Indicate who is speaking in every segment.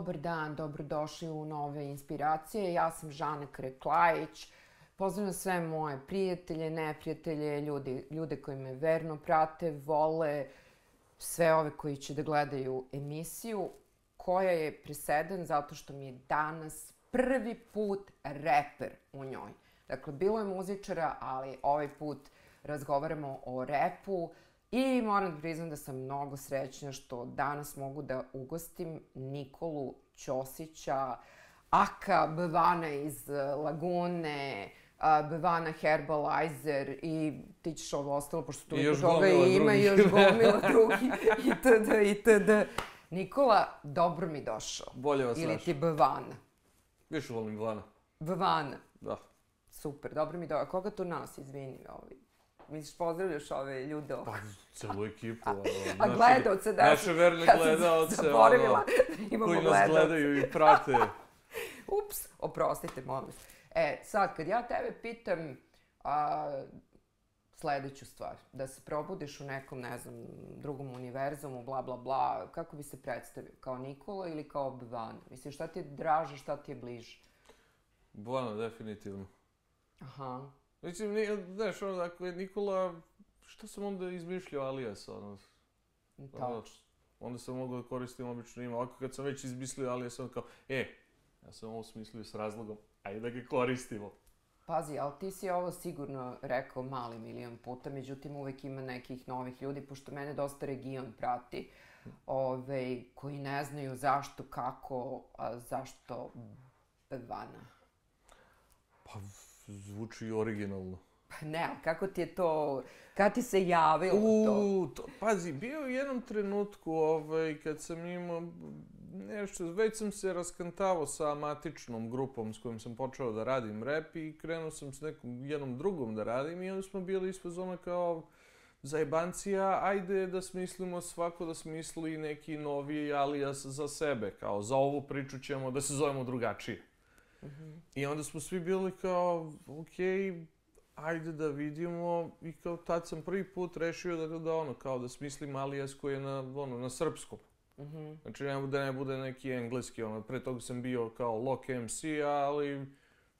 Speaker 1: Dobar dan, dobrodošli u Nove inspiracije. Ja sam Žana Kreklajić. Pozdravljam sve moje prijatelje, neprijatelje, ljude koji me verno prate, vole, sve ove koji će da gledaju emisiju, koja je presedan zato što mi je danas prvi put reper u njoj. Dakle, bilo je muzičara, ali ovaj put razgovaramo o repu. I moram da priznam da sam mnogo srećna što danas mogu da ugostim Nikolu Ćosića, aka Bvana iz Lagune, Bvana Herbalizer i ti ćeš ovo ostalo, pošto toliko toga ima i još gomila drugi itd. Nikola, dobro mi došao.
Speaker 2: Bolje vas
Speaker 1: ili ti Bvana?
Speaker 2: Više volim Bvana.
Speaker 1: Bvana?
Speaker 2: Da.
Speaker 1: Super, dobro mi došao. Koga tu nas, izvini, misliš, pozdravljaš ove ljude?
Speaker 2: Pa, celu ekipu.
Speaker 1: A gledalce, da.
Speaker 2: Naše verne gledalce, koji nas gledaju i prate.
Speaker 1: Ups, oprostite, molim se. Sad, kad ja tebe pitam sledeću stvar, da se probudiš u nekom, ne znam, drugom univerzumu, bla, bla, bla, kako bi se predstavio? Kao Nikola ili kao Bvana? Mislim, šta ti je draže, šta ti je bliže?
Speaker 2: Bvana, definitivno.
Speaker 1: Aha.
Speaker 2: Mislim, znaš, dakle, Nikola, što sam onda izmišljao alias,
Speaker 1: Tačno.
Speaker 2: Onda sam mogao da koristim obično ime. Ovako kad sam već izmislio alias, onda kao, ja sam ovo smislio s razlogom, ajde da ga koristimo.
Speaker 1: Pazi, ali ti si ovo sigurno rekao mali milion puta, međutim uvek ima nekih novih ljudi, pošto mene dosta region prati, koji ne znaju zašto, kako, a zašto Bvana.
Speaker 2: Pa, zvuči originalno.
Speaker 1: Pa ne, ali kako ti je to, kad ti se javilo to?
Speaker 2: Pazi, bio u jednom trenutku, kad sam imao nešto, već sam se raskantavao sa matičnom grupom s kojom sam počeo da radim rep i krenuo sam s jednom drugom da radim i onda smo bili ispod zona kao zajebancija, ajde da smislimo svako da smisli neki novi alias za sebe, kao za ovu priču ćemo da se zovemo drugačije. I onda smo svi bili kao, okej, ajde da vidimo i kao tad sam prvi put rešio da smislim alias koji je na srpskom. Znači da ne bude neki engleski, pre toga sam bio kao Lock MC, ali,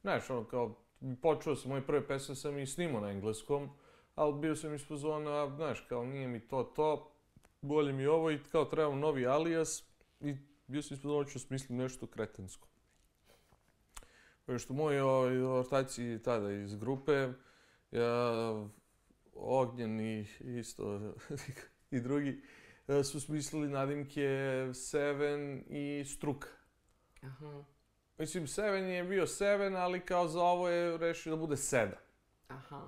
Speaker 2: znaš, kao, počeo sam, moje prve pesme sam i snimao na engleskom, ali bio sam ispod zona, znaš, kao nije mi to, bolje mi ovo i kao trebam novi alias i bio sam ispod zona, ću smislim nešto kretensko. Što moji ortaci tada iz grupe, Ognjen i isto i drugi, su smislili nadimke Seven i Struka.
Speaker 1: Aha.
Speaker 2: Mislim, Seven je bio Seven, ali kao za ovo je rešio da bude 7.
Speaker 1: Aha.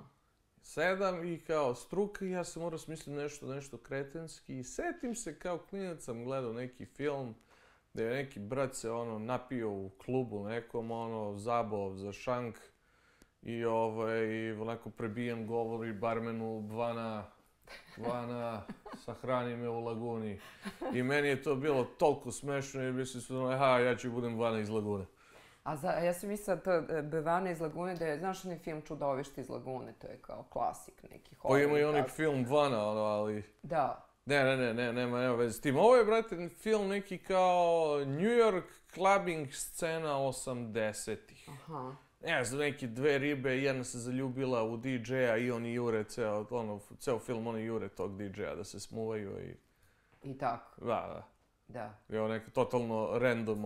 Speaker 2: 7 i kao Struka i ja sam morao smisliti nešto kretenski i setim se kao klinac sam gledao neki film gde je neki brat se napio u klubu nekom, zabao za šank i onako prebijem govori barmenu Bvana, sahrani me u Laguni. I meni je to bilo toliko smešno i mislim ja ću budem Bvana iz Lagune.
Speaker 1: Ja sam mislila to Bvana iz Lagune, da je, znaš onaj film Čudovište iz Lagune, to je kao klasik neki.
Speaker 2: Pa ima i onaj film Bvana, ali...
Speaker 1: Da.
Speaker 2: nema veze s tim. Ovo je, brate, film neki kao New York clubbing scena 80-ih.
Speaker 1: Aha.
Speaker 2: Ne znam, neke dve ribe, jedna se zaljubila u DJ-a i oni jure ceo film, oni jure tog DJ-a da se smuvaju i...
Speaker 1: I tako.
Speaker 2: Da. I ovo neka totalno random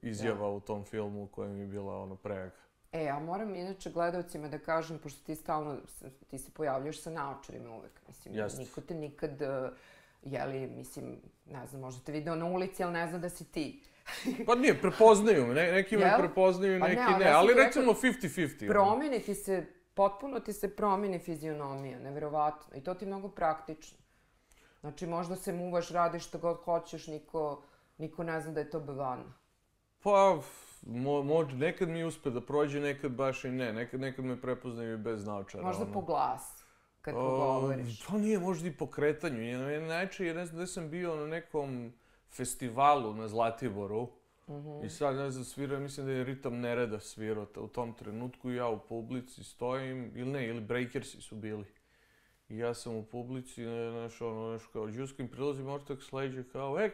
Speaker 2: izjava u tom filmu koja mi je bila prejaka.
Speaker 1: A moram inače gledalcima da kažem, pošto ti se pojavljaš sa naočarima uvek, mislim, niko te nikad, mislim, ne znam, možda te video na ulici, ali ne znam da si ti.
Speaker 2: Pa nije, prepoznaju me, neki me prepoznaju, neki ne, ali recimo 50-50.
Speaker 1: Potpuno ti se promeni fizionomija, neverovatno, i to ti je mnogo praktično. Znači, možda se muvaš, radiš što god hoćeš, niko ne zna da je to Bvana.
Speaker 2: Pa, nekad mi uspe da prođe, nekad baš i ne. Nekad me prepoznaju i bez naočara.
Speaker 1: Možda po glasu, kad pogovoriš.
Speaker 2: Pa nije, možda i po kretanju. Najčešće, ne znam gde sam bio na nekom festivalu na Zlatiboru. I sad, ne znam, svirao, mislim da je Ritam Nereda svirao u tom trenutku i ja u publici stojim, ili Breakersi su bili. I ja sam u publici, nešto kao džuskim prilazim ortak s leđa,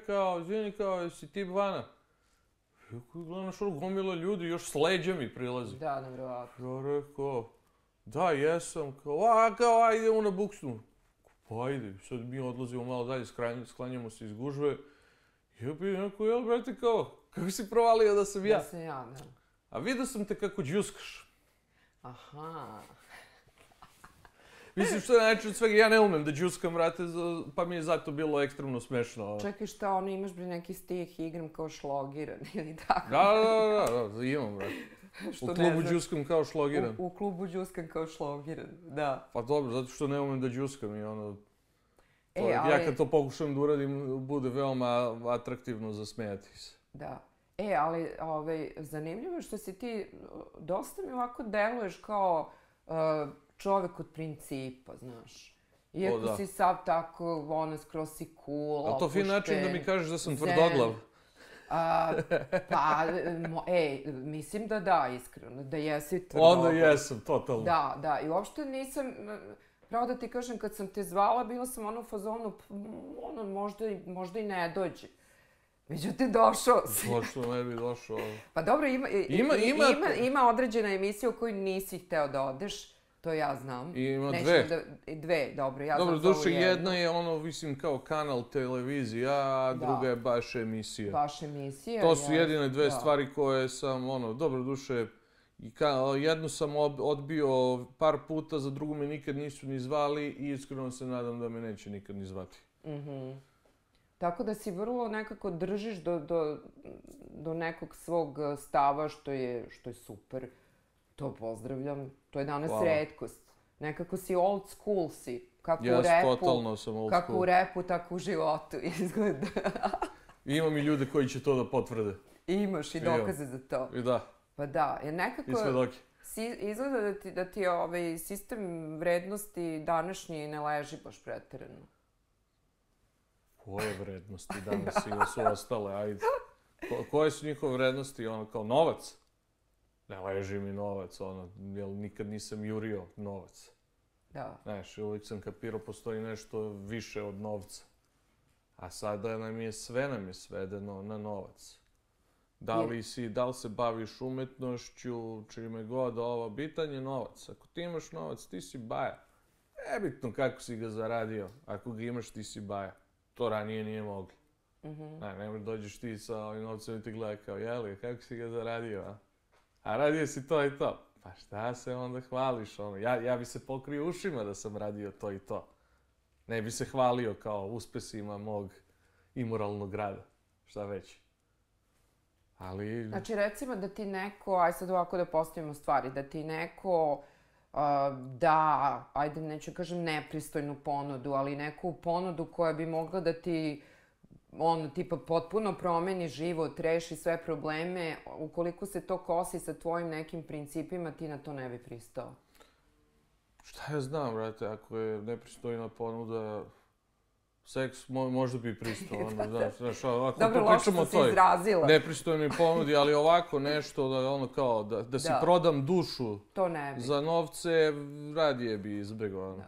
Speaker 2: kao, izvini, kao, jesi ti Bvana? Gledaš ono gomila ljudi, još s leđa mi prilazi.
Speaker 1: Da, nevjerovatno.
Speaker 2: Ja rekao, da, jesam, ajde, idemo na buksu. Pa ajde, sad mi odlazimo malo dalje, sklanjamo se iz gužve. Ja bih rekao, jel, brate, kako si provalio da sam ja?
Speaker 1: Da sam ja, da.
Speaker 2: A vidio sam te kako džuskaš.
Speaker 1: Aha.
Speaker 2: Mislim, što je najčešće od svega, ja ne umem da džuskam, brate, pa mi je zato bilo ekstremno smešno.
Speaker 1: Čekaj, šta, ono, imaš bre neki stih, igram kao šlogiran ili tako?
Speaker 2: Da, imam, brate. U klubu džuskam kao šlogiran.
Speaker 1: U klubu džuskam kao šlogiran, da.
Speaker 2: Pa dobro, zato što ne umem da džuskam i ono...
Speaker 1: Ja
Speaker 2: kad to pokušam da uradim, bude veoma atraktivno za smijati se.
Speaker 1: Da. Ali, zanimljivo je što si ti, dosta mi ovako deluješ kao čovek od principa, znaš. Iako si sav tako, ono, skroz si cool, opušten.
Speaker 2: A to fin način da mi kažeš da sam tvrdoglav?
Speaker 1: Mislim da, iskreno, da jesi tvrdoglav.
Speaker 2: Onda jesam, totalno.
Speaker 1: Da, i uopšte nisam... Pravo da ti kažem, kad sam te zvala, bila sam ono u fazonu, ono, možda i ne dođe. Međutim, došao si.
Speaker 2: Zašto ne bi došao?
Speaker 1: Pa dobro, ima određena emisija u kojoj nisi hteo da odeš, to ja znam.
Speaker 2: Ima
Speaker 1: dve, dobro, ja
Speaker 2: znam
Speaker 1: za ovu
Speaker 2: duše, jedna je ono, mislim, kao kanal televizija, a druga je baš emisija.
Speaker 1: Baš emisija.
Speaker 2: To su jedine dve stvari koje sam, ono, dobro duše, jednu sam odbio par puta, za drugu me nikad nisu ni zvali i iskreno se nadam da me neće nikad ni zvati.
Speaker 1: Tako da si vrlo nekako držiš do nekog svog stava, što je super. To pozdravljam. To je danas retkost. Nekako si old school si.
Speaker 2: Totalno sam old school.
Speaker 1: Kako u repu, tako u životu izgleda.
Speaker 2: Imam i ljude koji će to da potvrde.
Speaker 1: Imaš i dokaze za to.
Speaker 2: I da.
Speaker 1: Pa da, jer nekako...
Speaker 2: I svedoki.
Speaker 1: Izgleda da ti sistem vrednosti današnji ne leži baš preterano.
Speaker 2: Koje vrednosti danas ima su ostale, ajde. Koje su njihove vrednosti, ono, kao novac? Ne leži mi novac, ono, jer nikad nisam jurio novac.
Speaker 1: Da.
Speaker 2: Znaš, uvijek sam kapirao, postoji nešto više od novca. A sada sve nam je svedeno na novac. Da li se baviš umetnošću, čime god, bitan je novac. Ako ti imaš novac, ti si baja. Nebitno kako si ga zaradio, ako ga imaš, ti si baja. To ranije nije mogli. Ne dođeš ti sa ovim novcem i ti gleda kao, jeli, kako si ga zaradio, a? A radio si to i to. Pa šta se onda hvališ, ono? Ja bi se pokrio ušima da sam radio to i to. Ne bi se hvalio kao uspesima mog imoralnog rada. Šta već. Ali...
Speaker 1: Znači, recimo da ti neko, aj sad ovako da postavimo stvari, da ti neko da, ajde, neću kažem nepristojnu ponudu, ali neku ponudu koja bi mogla da ti, ono, tipa, potpuno promeni život, reši sve probleme, ukoliko se to kosi sa tvojim nekim principima, ti na to ne bi pristao.
Speaker 2: Šta ja znam, brate, ako je nepristojna ponuda, seks možda bi pristao, ono, znaš, ako
Speaker 1: dobro, loše sam se izrazila.
Speaker 2: Nepristojnoj ponudi, ali ovako nešto, ono, kao, da si prodam dušu za novce, radije bi izbjegao, ono.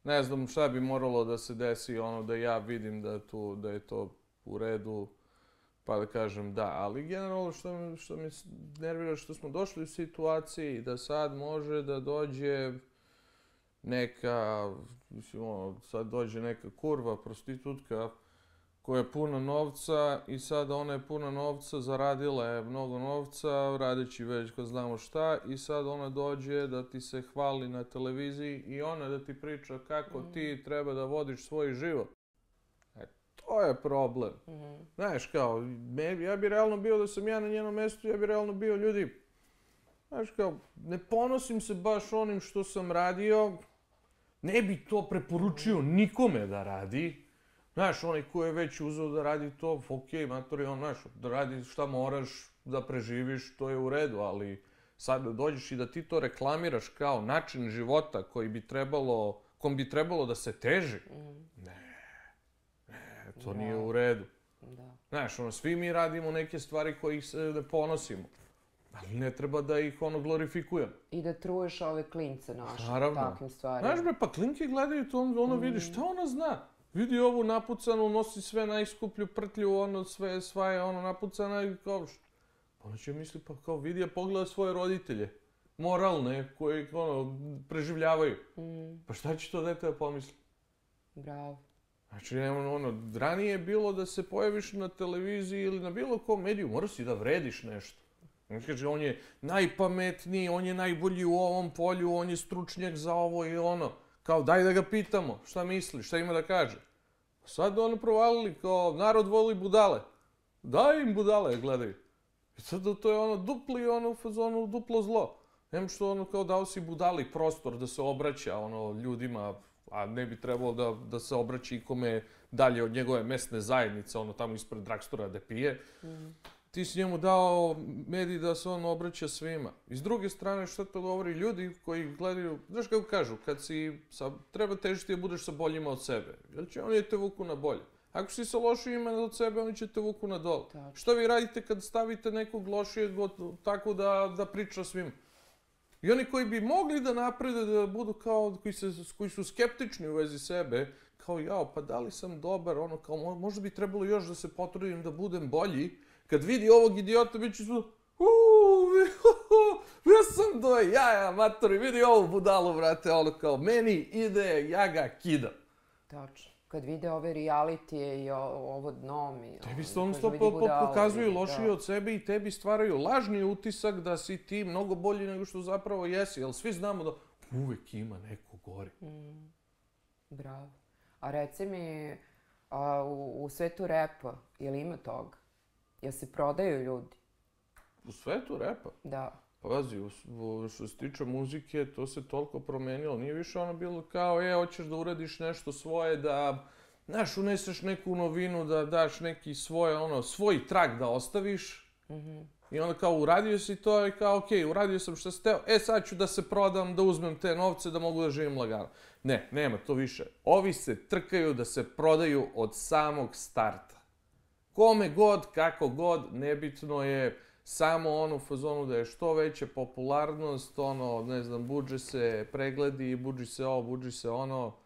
Speaker 2: Ne znam šta bi moralo da se desi, ono, da ja vidim da je to u redu, pa da kažem da, ali generalno što me nervira, što smo došli u situaciji da sad može da dođe neka, mislim, sad dođe neka kurva, prostitutka, koja je puna novca i sad ona je puna novca, zaradila je mnogo novca, radeći već ko znamo šta, i sad ona dođe da ti se hvali na televiziji i ona da ti priča kako ti treba da vodiš svoj život. To je problem. Znaš, kao, ja bi realno bio da sam ja na njenom mjestu, ja bi realno bio ljudi, znaš, kao, ne ponosim se baš onim što sam radio, ne bi to preporučio nikome da radi. Znaš, onaj ko je već uzeo da radi to, okej, matori, znaš, da radi šta moraš da preživiš, to je u redu, ali sad dođeš i da ti to reklamiraš kao način života kom bi trebalo da se teži. To nije u redu. Znaš, svi mi radimo neke stvari koje se ne ponosimo. Ali ne treba da ih glorifikujemo.
Speaker 1: I da truješ ove klince naše takvim stvarima.
Speaker 2: Znaš bre, pa klinke gledaju to, ono vidi, šta ona zna? Vidi ovu napucanu, nosi sve najskuplju prtlju, sve je napucana i kao, Ona će misli, pa kao vidi, pogleda svoje roditelje, moralne, koji preživljavaju. Pa šta će to dete da pomisli?
Speaker 1: Bravo.
Speaker 2: Znači, ranije je bilo da se pojaviš na televiziji ili na bilo kom mediju, moraš si da vrediš nešto. Kaže, on je najpametniji, on je najbolji u ovom polju, on je stručnjak za ovo i ono. Kao, daj da ga pitamo, šta misli, šta ima da kaže. Sad provalili, kao, narod voli budale. Daj im budale, gledaj. I sad to je dupli, u fazonu duplo zlo. Nemo što kao dao si budali prostor da se obraća ljudima, a ne bi trebalo da se obraća ikome dalje od njegove mesne zajednice, tamo ispred dragstora da pije. Ti si njemu dao medij da se on obraća svima. I s druge strane, što to govori ljudi koji gledaju, znaš kako kažu, kad si, treba težiti da budeš sa boljima od sebe, jer će oni te vuku na bolje. Ako si sa lošijima od sebe, oni će te vuku na dole. Što vi radite kad stavite nekog lošijeg tako da priča svima? I oni koji bi mogli da naprede, da budu kao, koji su skeptični u vezi sebe, kao jao, pa da li sam dobar, kao možda bi trebalo još da se potrudim da budem bolji, kad vidi ovog idiota, bit će su, ja sam do jaja, matori, vidi ovu budalu, vrate, kao, meni ide, ja ga kidam.
Speaker 1: Tačno. Kad vide ove realitije i ovo dno mi...
Speaker 2: Tebi to pokazuju lošije od sebe i tebi stvaraju lažni utisak da si ti mnogo bolji nego što zapravo jesi, jer svi znamo da uvek ima neko gori.
Speaker 1: Bravo. A reci mi, u svetu repa, je li ima toga? Jel se prodaju ljudi?
Speaker 2: U svetu repa?
Speaker 1: Da.
Speaker 2: Pazi, što se tiče muzike, to se toliko promenilo. Nije više bilo kao, hoćeš da uradiš nešto svoje, da, znaš, uneseš neku novinu, da daš neki svoj trag da ostaviš. I onda kao, uradio si to i kao, okej, uradio sam što si teo, sad ću da se prodam, da uzmem te novce, da mogu da živim lagano. Ne, nema to više. Ovi se trkaju da se prodaju od samog starta. Kome god, kako god, nebitno je samo u fazonu da je što veća popularnost, ne znam, buđe se pregledi, buđi se ovo, buđi se ono.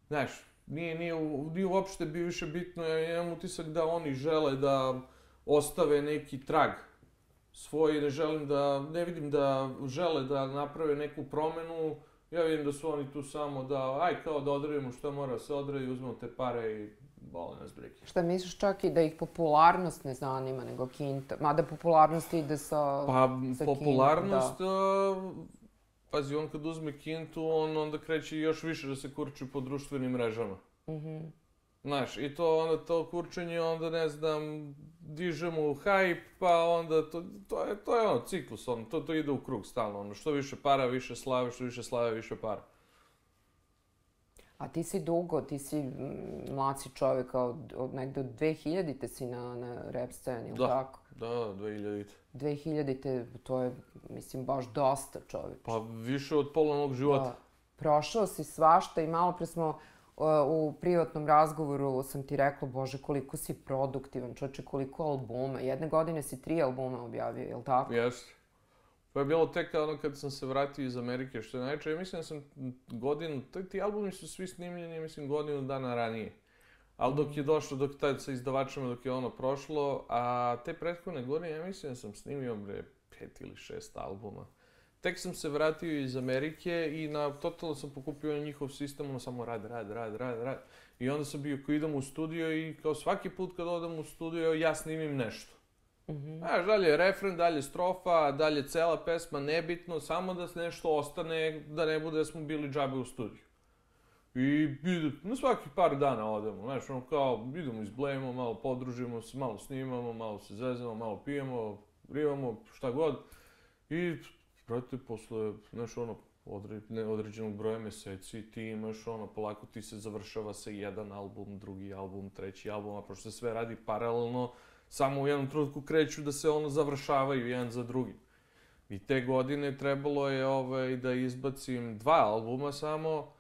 Speaker 2: Znaš, nije uopšte više bitno, ja imam utisak da oni žele da ostave neki trag svoj, ne vidim da žele da naprave neku promenu, ja vidim da su oni tu samo kao da odradimo što mora se odradi, uzmemo te pare i bole nas brige.
Speaker 1: Šta misliš čak i da ih popularnost ne zanima, nego kinta? Mada popularnost ide sa kintom, da.
Speaker 2: Popularnost, pazi, on kad uzme kintu, on onda kreće još više da se kurči po društvenim mrežama. Znaš, i to kurčenje, onda ne znam, diže mu hajp, pa onda to je ciklus, to ide u krug stalno, što više para, više slave, što više slave, više para.
Speaker 1: A ti si dugo, ti si mlad si čovjek, negde od 2000-te si na rap sceni, ili tako?
Speaker 2: Da, 2000-te.
Speaker 1: 2000-te, to je, mislim, baš dosta čovječe.
Speaker 2: Pa više od pola mog života.
Speaker 1: Prošao si svašta i malo pre smo u privatnom razgovoru sam ti rekla, Bože, koliko si produktivan, čoveče, koliko albuma. Jedne godine si 3 albuma objavio, je li tako?
Speaker 2: Jeste. To je bilo tek kad sam se vratio iz Amerike, što je najčešće. Ja mislim da sam ti albumi su svi snimljeni, mislim, godinu dana ranije. Ali dok je došlo, dok tad sa izdavačima, dok je prošlo, a te prethodne godine, ja mislim da sam snimio 5 ili 6 albuma. Tek sam se vratio iz Amerike i totalno sam pokupio njihov sistem, samo rad. I onda sam bio, kao idem u studio i kao svaki put kad odem u studio, ja snimim nešto. Znaš, dalje refren, dalje strofa, dalje cela pesma, nebitno, samo da nešto ostane, da ne bude da smo bili džabe u studiju. I na svaki par dana odemo, znaš, kao, idemo izblejemo, malo podružimo se, malo snimamo, malo se zezamo, malo pijemo, rivamo, šta god. I, brate, posle, znaš, određenog broja meseci, ti imaš, polako ti se završava sa jedan album, drugi album, treći album, a pošto se sve radi paralelno, samo u jednom trenutku kreću da se završavaju jedan za drugim. I te godine trebalo je da izbacim 2 albuma samo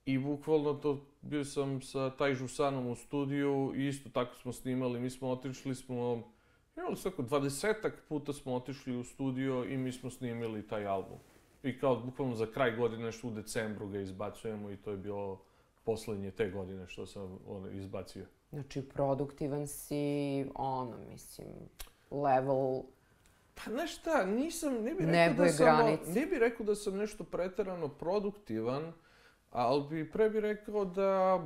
Speaker 2: i bukvalno bio sam sa Taj Žusanom u studiju i isto tako smo snimali. Mi smo otišli, imali svako 20-ak puta smo otišli u studio i mi smo snimili taj album. I kao bukvalno za kraj godine, što u decembru ga izbacujemo i to je bilo poslednje te godine što sam izbacio.
Speaker 1: Znači, produktivan si, mislim, level
Speaker 2: Pa znaš šta, ne bih rekao da sam nešto preterano produktivan, ali pre bih rekao da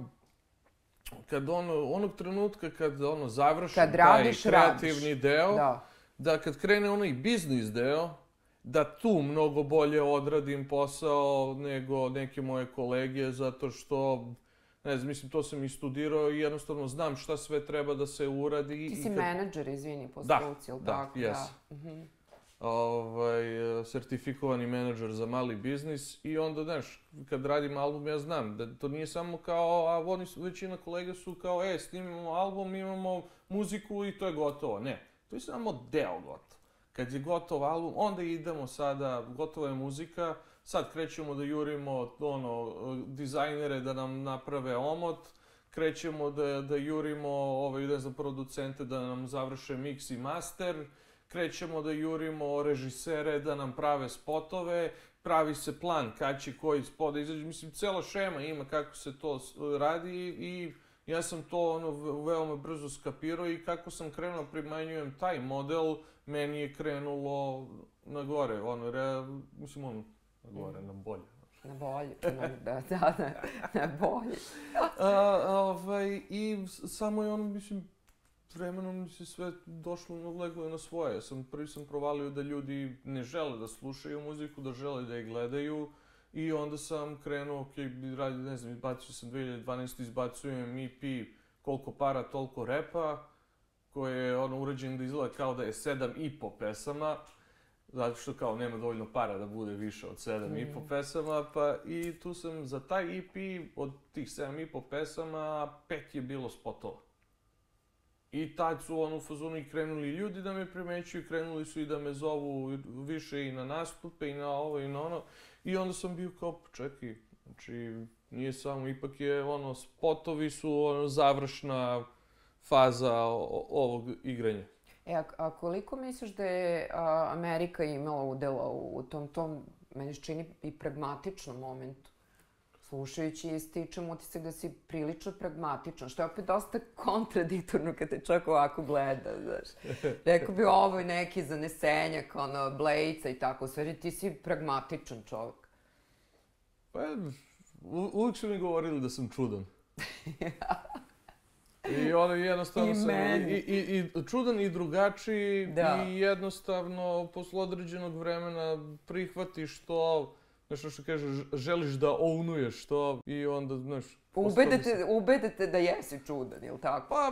Speaker 2: kad onog trenutka kad završim taj kreativni deo, da kad krene onaj biznis deo, da tu mnogo bolje odradim posao nego neke moje kolege, zato što, ne znam, mislim, to sam i studirao i jednostavno znam šta sve treba da se uradi.
Speaker 1: Ti si menadžer, izvini, po struci, ili tako?
Speaker 2: Da, sertifikovani menadžer za mali biznis i onda, znaš, kad radim album, ja znam da to nije samo kao, većina kolega su kao, snimimo album, imamo muziku i to je gotovo. Ne, to je samo deo gotov. Kad je gotov album, onda idemo sada, gotova je muzika, sad krećemo da jurimo dizajnere da nam naprave omot, krećemo da jurimo producente da nam završe mix i master, krećemo da jurimo režisere da nam prave spotove, pravi se plan kad će koji spot da izađe, mislim, cela šema ima kako se to radi i ja sam to veoma brzo skapirao i kako sam krenuo primenjujem taj model, meni je krenulo na gore, na gore, na bolje.
Speaker 1: Na bolje, na bolje.
Speaker 2: I samo je mislim, vremenom mi se sve došlo, leglo na svoje. Prvi sam provalio da ljudi ne žele da slušaju muziku, da žele da je gledaju. I onda sam krenuo, ne znam, izbacio sam 2012, izbacujem EP Koliko para, toliko repa, koji je urađen da izgleda kao da je 7,5 pesama, zato što kao nema dovoljno para da bude više od 7,5 pesama, pa i tu sam za taj EP od tih 7,5 pesama, 5 je bilo spotova. I tad su u fazonu i krenuli ljudi da me primećuju, krenuli su i da me zovu više i na nastupe i na ovo i na ono. I onda sam bio kao, čekaj, znači nije samo, ipak je spotovi su završna faza ovog igranja.
Speaker 1: A koliko misliš da je Amerika imala udela u tom, meni se čini, i pragmatičnom momentu? Slušajući i stičem utisak da si prilično pragmatičan, što je opet dosta kontradiktorno kad te čovjek ovako gleda, znaš. Rekao bi ovo i neki zanesenjak, Blejca i tako, sve, ti si pragmatičan čovjek.
Speaker 2: Pa, uvijek su mi govorili da sam čudan. I jednostavno sam i čudan i drugačiji i jednostavno posle određenog vremena prihvatiš to, nešto što kaže, želiš da ownuješ to i onda, znaš...
Speaker 1: Ubedete da jesi čudan, ili tako?
Speaker 2: Pa,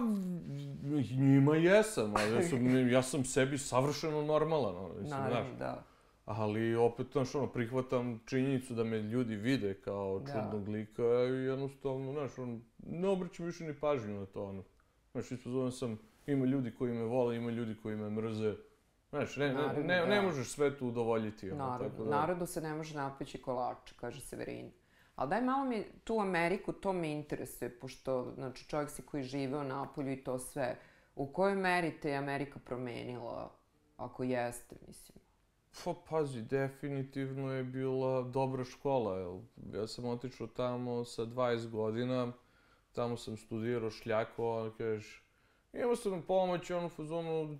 Speaker 2: njima jesam, ali ja sam sebi savršeno normalan,
Speaker 1: naravno, da.
Speaker 2: Ali opet, znaš, prihvatam činjenicu da me ljudi vide kao čudnog lika i jednostavno, znaš, ne obraćam više ni pažnju na to, Znaš, ispozovan sam, ima ljudi koji me vole, ima ljudi koji me mrze. Znaš, ne možeš sve to udovoljiti.
Speaker 1: Narodu se ne može napeći kolače, kaže Severin. Ali daj malo mi tu Ameriku, to me interesuje, pošto, znači, čovjek si koji žive u Napolju i to sve. U kojoj meri te je Amerika promenila, ako jeste, mislim?
Speaker 2: Pa, pazi, definitivno je bila dobra škola. Ja sam otišao tamo sa 20 godina, tamo sam studirao šljako, kažeš, imao sam pomoć, fazonu,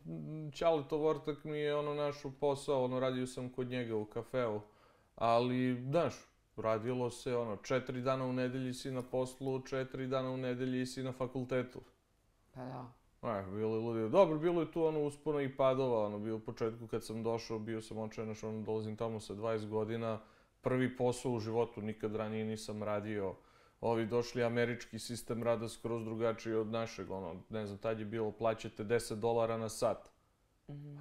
Speaker 2: Ćaletov ortak mi je našao posao, radio sam kod njega u kafeu, ali, znaš, radilo se, 4 dana u nedelji si na poslu, 4 dana u nedelji si na fakultetu.
Speaker 1: Pa da.
Speaker 2: Bilo je ludio. Dobro, bilo je tu uspona i padova, bio u početku kad sam došao, bio sam očajan, dolazim tamo sa 20 godina, prvi posao u životu, nikad ranije nisam radio. Ovi došli, američki sistem rada skroz drugačiji od našeg, ne znam, tad je bilo, plaćate $10 na sat.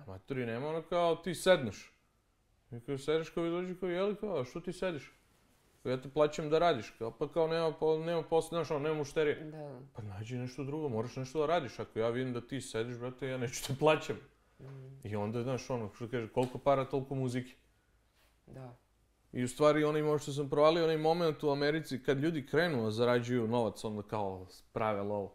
Speaker 2: Maturi, nema kao, ti sedneš. I kao, sediš kao i dođi kao, jeli kao, što ti sediš? Ja te plaćam da radiš, pa kao nema posla, znaš, nema mušterije. Pa nađi nešto drugo, moraš nešto da radiš. Ako ja vidim da ti sediš, brate, ja neću te plaćam. I onda, znaš, što kaže, koliko para, toliko muzike.
Speaker 1: Da.
Speaker 2: I u stvari, možda sam provalio onaj moment u Americi kad ljudi krenu da zarađuju novac, onda kao prave lovo.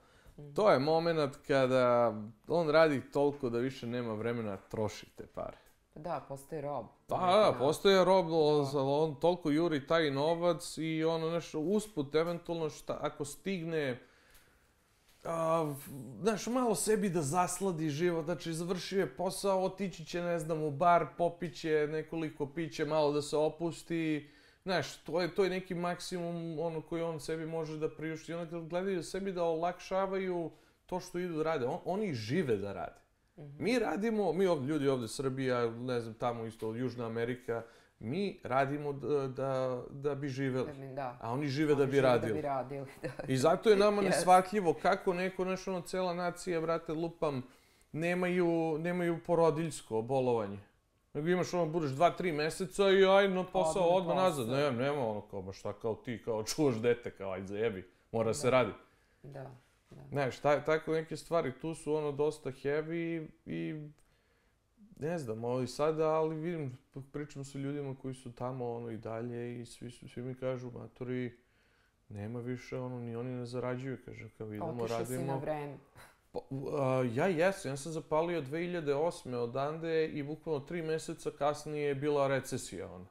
Speaker 2: To je moment kada on radi toliko da više nema vremena da troši te pare.
Speaker 1: Da, postaje rob.
Speaker 2: Da, postaje rob, on toliko juri taj novac i nešto usput, eventualno ako stigne znaš, malo sebi da zasladi život, znači završio je posao, otići će, ne znam, u bar, popiće nekoliko piće, malo da se opusti, znaš, to je neki maksimum ono koji on sebi može da priušti. Onda gledaju sebi da olakšavaju to što idu da rade, oni žive da rade. Mi radimo, ljudi ovde, Srbija, ne znam, tamo isto, Južna Amerika, mi radimo da bi živeli, a oni žive da bi radili. I zato je nama neshvatljivo kako neko, znaš, ono, cela nacija, brate, lupam, nemaju porodiljsko bolovanje. Nego imaš ono, budeš 2-3 meseca i ajde na posao, odmah nazad. Nema ono kao, baš šta kao ti, kao čuvaš dete, kao ajde zajebi, mora se radi.
Speaker 1: Da.
Speaker 2: Znaš, tako neke stvari tu su ono dosta heavy i ne znam, ovo i sada, ali vidim, pričam sa ljudima koji su tamo ono i dalje i svi mi kažu, matori, nema više ono, ni oni ne zarađuju, kaže, kao idemo, radimo.
Speaker 1: Otišao si na vreme.
Speaker 2: Ja sam zapalio 2008. odande i bukvalno 3 meseca kasnije je bila recesija ona.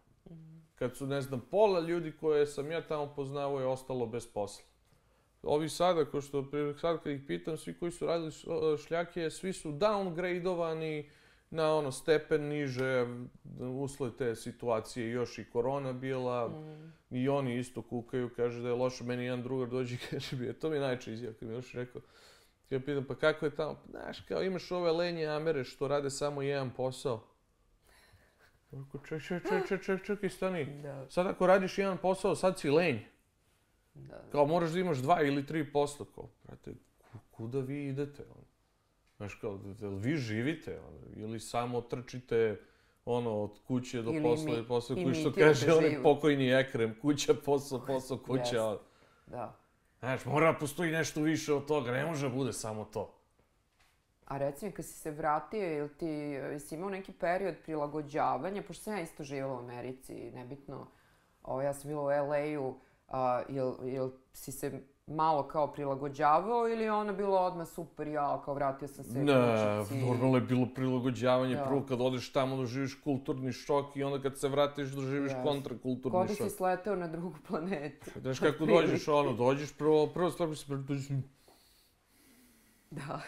Speaker 2: Kad su, ne znam, pola ljudi koje sam ja tamo poznavao je ostalo bez posla. Ovi sada, sad kad ih pitam, svi koji su radili šljake, svi su downgradeovani na ono stepen niže, usled te situacije, još i korona bila, i oni isto kukaju, kaže da je loše, meni jedan drugar dođe i kaže mi, to mi je najče izjava, kad mi je još rekao, kad ja pitam, pa kako je tamo, znaš, kao imaš ove lenje Amere što rade samo jedan posao. Čekaj, stani, sad ako radiš jedan posao, sad si lenj. Kao moraš da imaš 2 ili 3%, kao, brate, kuda vi idete, ono? Znaš kao, vi živite, ono, ili samo trčite, ono, od kuće do posla i posla, koji što kaže onaj pokojni Ekrem, kuća, posao, kuća.
Speaker 1: Da.
Speaker 2: Znaš, mora postoji nešto više od toga, ne može da bude samo to.
Speaker 1: A reci mi, kad si se vratio, ili ti jesi imao neki period prilagođavanja, pošto sam ja isto živjela u Americi, nebitno, ja sam bila u LA-u, jel si se malo kao prilagođavao ili je ono bilo odmah super, ja kao vratio sam se
Speaker 2: kućici? Ne, normalno je bilo prilagođavanje. Prvo kad odeš tamo doživiš kulturni šok i onda kad se vratiš doživiš kontrakulturni šok.
Speaker 1: Ko da si sleteo na drugu planetu.
Speaker 2: Znaš kako dođeš, dođeš prvo stvar bi se dođeš...
Speaker 1: Da.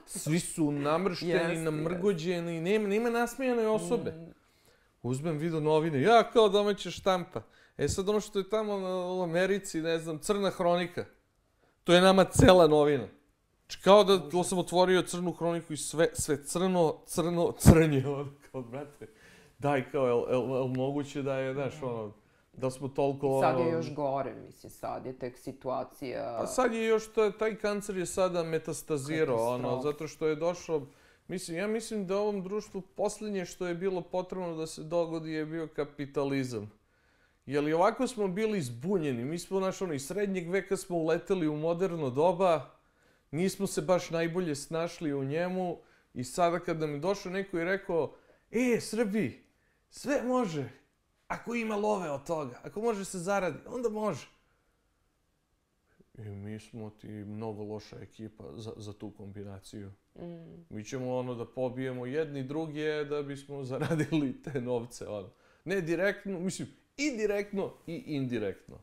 Speaker 2: Svi su namršteni, namrgođeni, nema nasmijane osobe. Uzmem video novine, kao domaća štampa. Sad ono što je tamo u Americi, ne znam, crna hronika. To je nama cela novina. Kao da sam otvorio crnu hroniku i sve crnje. Kao, brate, daj, kao, je moguće da je, znaš, ono, da smo toliko...
Speaker 1: Sad je još gore, mislim, sad je tek situacija...
Speaker 2: A sad je još, taj kancer je sada metastazirao, ono, zato što je došao... Ja mislim da ovom društvu posljednje što je bilo potrebno da se dogodi je bio kapitalizam. Jer i ovako smo bili zbunjeni, mi smo, znaš, iz srednjeg veka smo uleteli u moderno doba, nismo se baš najbolje snašli u njemu i sada kad nam je došao neko i rekao, Srbi, sve može, ako ima love od toga, ako može se zaradi, onda može. I mi smo ti mnogo loša ekipa za tu kombinaciju. Mi ćemo da pobijemo jedni druge da bismo zaradili te novce, ne direktno, mislim, i direktno i indirektno.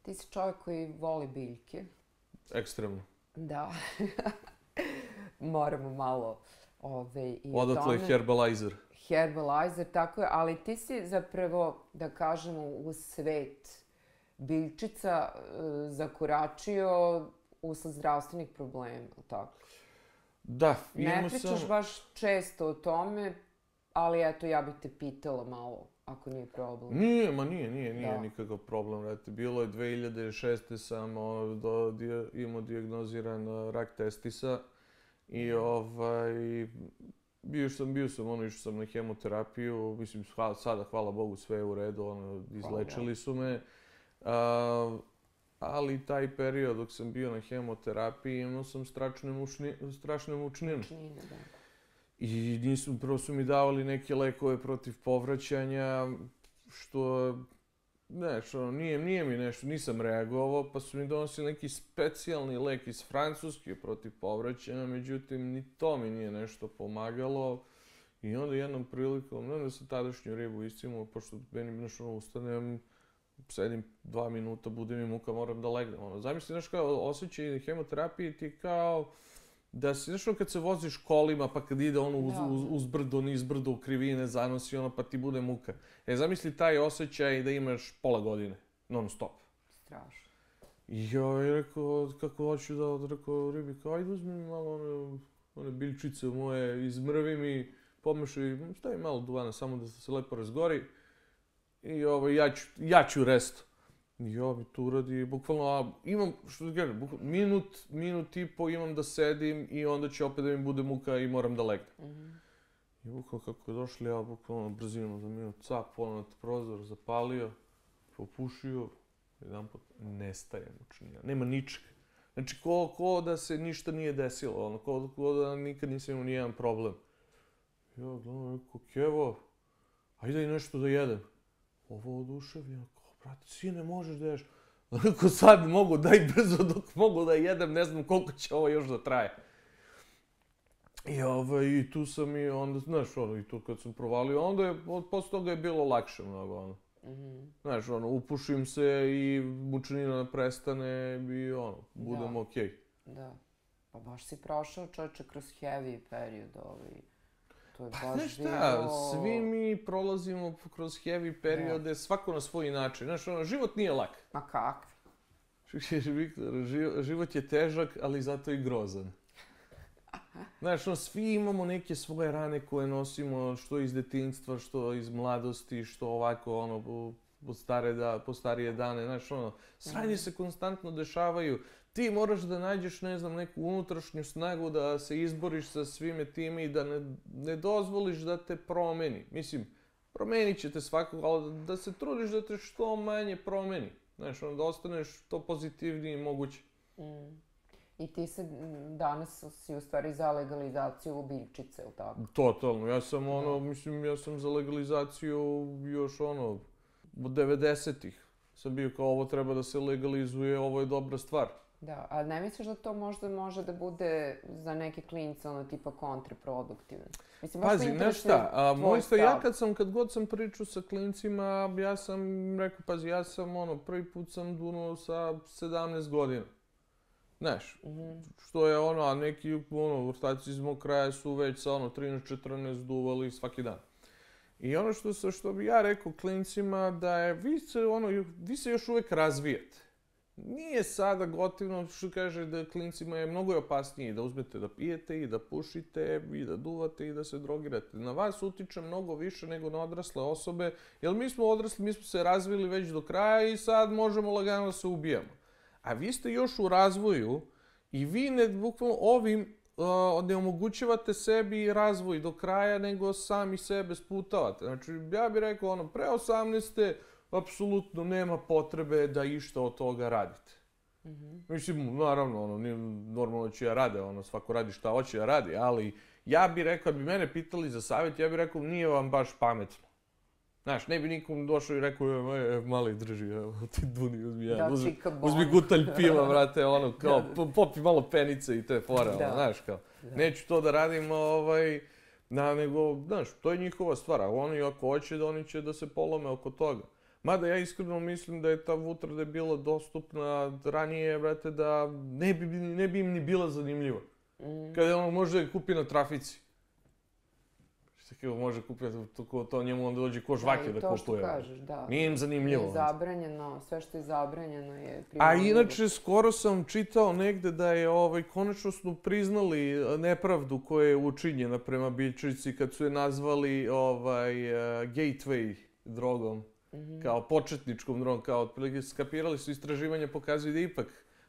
Speaker 1: Ti si čovjek koji voli biljke.
Speaker 2: Ekstremno.
Speaker 1: Da. Moramo malo i o tome.
Speaker 2: Odatle Herbalizer.
Speaker 1: Herbalizer, tako je, ali ti si zapravo, da kažemo, u svet biljčica zakoračio usled zdravstvenih problema, tako?
Speaker 2: Da,
Speaker 1: ne pričaš baš često o tome, ali eto, ja bih te pitala malo, ako nije problem.
Speaker 2: Nije nikakav problem. Bilo je 2006. sam imao dijagnoziran rak testisa i bio sam, išao sam na hemoterapiju, mislim, sada, hvala Bogu, sve je u redu, izlečili su me. Ali taj period dok sam bio na hemoterapiji imao sam strašne mučnine. I prvo su mi davali neke lekove protiv povraćanja, što, nije mi nešto, nisam reagovao, pa su mi donosili neki specijalni lek iz Francuske protiv povraćanja, međutim, ni to mi nije nešto pomagalo. I onda jednom prilikom, da sam tadašnju ribu iscimao, pošto meni ustanem, sedim 2 minuta, bude mi muka, moram da legnem. Ono, zamisli, znaš kao, osjećaj hemoterapije ti kao da si, znaš kad se voziš kolima, pa kad ide ono uz brdo, niz brdo, u krivine, zanosi ono, pa ti bude muka. Zamisli taj osjećaj da imaš pola godine, non stop.
Speaker 1: Strašno.
Speaker 2: I ja rekao, kako hoću da, rekao ribi, kao, ajde uzmi mi malo one biljčice moje, izmrvi mi, pomešaj, stavi malo duvana, samo da se lepo razgori. I ja ću resto. I ja mi to uradi, bukvalno, imam, što da kažem, minut i po imam da sedim i onda će opet da mi bude muka i moram da legnem. I bukvalno kako je došli, ja bukvalno brzinom za minut, cap, na prozor, zapalio, popušio, jedan put nestaje mučnija, nema ničega. Znači, ko da se ništa nije desilo, ono, ko da nikad nisam imao nijedan problem. Ja gledam, rekao, Kevo, ajde i nešto da jedem. Ovo oduševljeno, kao, brate, sine, možeš da ješ. Rekao, sad mogu, daj brzo dok mogu da jedem, ne znam koliko će ovo još da traje. I tu sam i onda, znaš, ono, i tu kad sam provalio, onda je, posle toga je bilo lakše mnogo, ono. Znaš, ono, upušim se i mučnina prestane i, ono, budem okej.
Speaker 1: Da. Pa baš si prošao, čovječe, kroz heavy period, to je baš bilo...
Speaker 2: Znaš šta, svi mi prolazimo kroz heavy periode, svako na svoj način. Znaš, ono, život nije lak.
Speaker 1: Ma kakvi?
Speaker 2: Život je težak, ali zato i grozan. Znaš, ono, svi imamo neke svoje rane koje nosimo, što iz detinjstva, što iz mladosti, što ovako, ono, po starije dane. Znaš, ono, sranje se konstantno dešavaju. Ti moraš da nađeš, ne znam, neku unutrašnju snagu da se izboriš sa svime time i da ne dozvoliš da te promeni. Mislim, promenit će te svakog, ali da se trudiš da te što manje promeni. Znaš, da ostaneš to pozitivniji moguće.
Speaker 1: I ti se danas si u stvari za legalizaciju biljčice, ili tako?
Speaker 2: Totalno. Ja sam ja sam za legalizaciju još od 90-ih. Sam bio kao ovo treba da se legalizuje, ovo je dobra stvar.
Speaker 1: Da, a ne misliš da to možda može da bude za neke klince ono tipa kontraproduktivno? Mislim, baš me interesuje tvoj stav.
Speaker 2: Kad god sam pričao sa klincima, ja sam rekao, pazi, ja sam prvi put sam dunuo sa 17 godina. Znaš, što je a neki vrtaci iz mog kraja su već sa 13-14 duvali svaki dan. I ono što bi ja rekao klincima da je, vi se još uvek razvijate. Nije sada gotivno, što kaže da klincima je mnogo opasnije da uzmete da pijete i da pušite i da duvate i da se drogirate. Na vas utiče mnogo više nego na odrasle osobe, jer mi smo odrasli, mi smo se razvili već do kraja i sad možemo lagano da se ubijamo. A vi ste još u razvoju i vi bukvalno ovim ne omogućavate sebi razvoj do kraja, nego sami sebe sputavate. Znači, ja bih rekao, pre 18. apsolutno nema potrebe da išta od toga radite. Mislim, naravno, nije normalno da će ja rade, svako radi šta hoće da radi, ali ja bih rekao, kad bi mene pitali za savjet, ja bih rekao, nije vam baš pametno. Znaš, ne bi nikom došao i rekao, mali drži, ti duni, uzmi gutalj piva, vrate, kao, popi malo penice i te fore, znaš, kao. Neću to da radim, nego, znaš, to je njihova stvar, a oni ako hoće, da oni će da se polome oko toga. Mada ja iskreno mislim da je ta vutra da je bila dostupna ranije, vrate, da ne bi im ni bila zanimljiva. Kada može da je kupi na trafici. Što može kupiti to njemu onda dođe ko žvake da kupuje.
Speaker 1: Da, i to što kažeš, da.
Speaker 2: Nije im zanimljivo.
Speaker 1: Je zabranjeno, sve što je zabranjeno je
Speaker 2: primjenjivo. A inače, skoro sam čitao negde da je konačno su priznali nepravdu koja je učinjena prema biljčici kad su je nazvali gateway drogom. Kao početničkom drogom, kao otprilike skapirali su istraživanja, pokazuju da ipak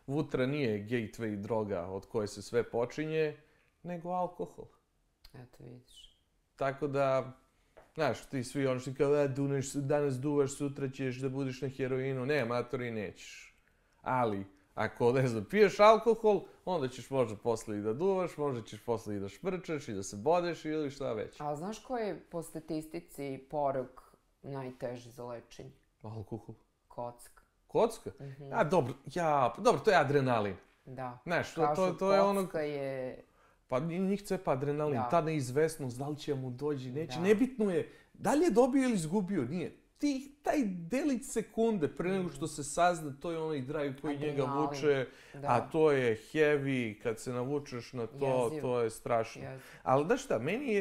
Speaker 2: vutra nije gateway droga od koje se sve počinje, nego alkohol.
Speaker 1: Eto vidiš.
Speaker 2: Tako da, znaš, ti svi ono što kao danas duvaš, sutra ćeš da budeš na heroinu, ne, matori, nećeš. Ali, ako, ne znam, piješ alkohol, onda ćeš možda posle i da duvaš, možda ćeš posle i da šprčaš i da se bodeš ili šta već.
Speaker 1: A znaš koji je po statistici porok najteži za lečenje?
Speaker 2: Alkohol.
Speaker 1: Kocka.
Speaker 2: Kocka? A dobro, to je adrenalin.
Speaker 1: Da.
Speaker 2: Znaš,
Speaker 1: kažu
Speaker 2: to je ono...
Speaker 1: Kocka je...
Speaker 2: Pa njih cepa adrenalin, ta neizvesnost, da li će mu dođi, neće. Nebitno je, da li je dobio ili izgubio, nije. taj delić sekunde pre nego što se sazna, to je onaj drive koji njega vuče, a to je heavy, kad se navučeš na to, to je strašno. Ali da šta,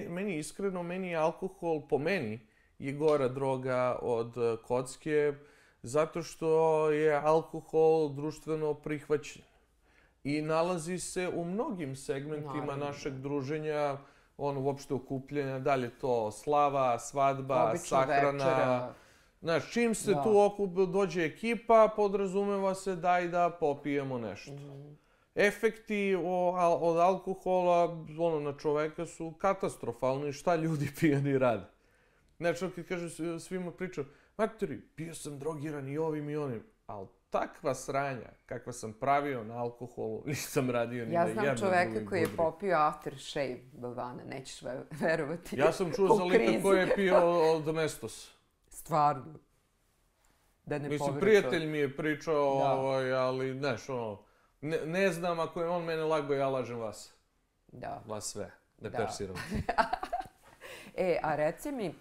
Speaker 2: meni iskreno, meni je alkohol, po meni, je gora droga od kocke, zato što je alkohol društveno prihvaćen. I nalazi se u mnogim segmentima našeg druženja, uopšte okupljanja, da li je to slava, svadba, sahrana. Znaš, čim se tu dođe ekipa, podrazumeva se daj da popijemo nešto. Efekti od alkohola na čoveka su katastrofalni, šta ljudi pijani rade. Znači, kad kažu svima pričam, matori, pio sam drogiran i ovim i onim, ali takva sranja kakva sam pravio na alkoholu nisam radio ni na jednom.
Speaker 1: Ja znam čoveka koji je popio aftershave Balvana, nećeš verovati.
Speaker 2: Ja sam čuo za lika koji je pio Domestos.
Speaker 1: Stvarno. Da ne
Speaker 2: mislim, prijatelj mi je pričao, ali, znaš, ne znam, ako je on mene lago, ja lažem vas.
Speaker 1: Da.
Speaker 2: Vas sve. Ne persiram.
Speaker 1: A reci mi,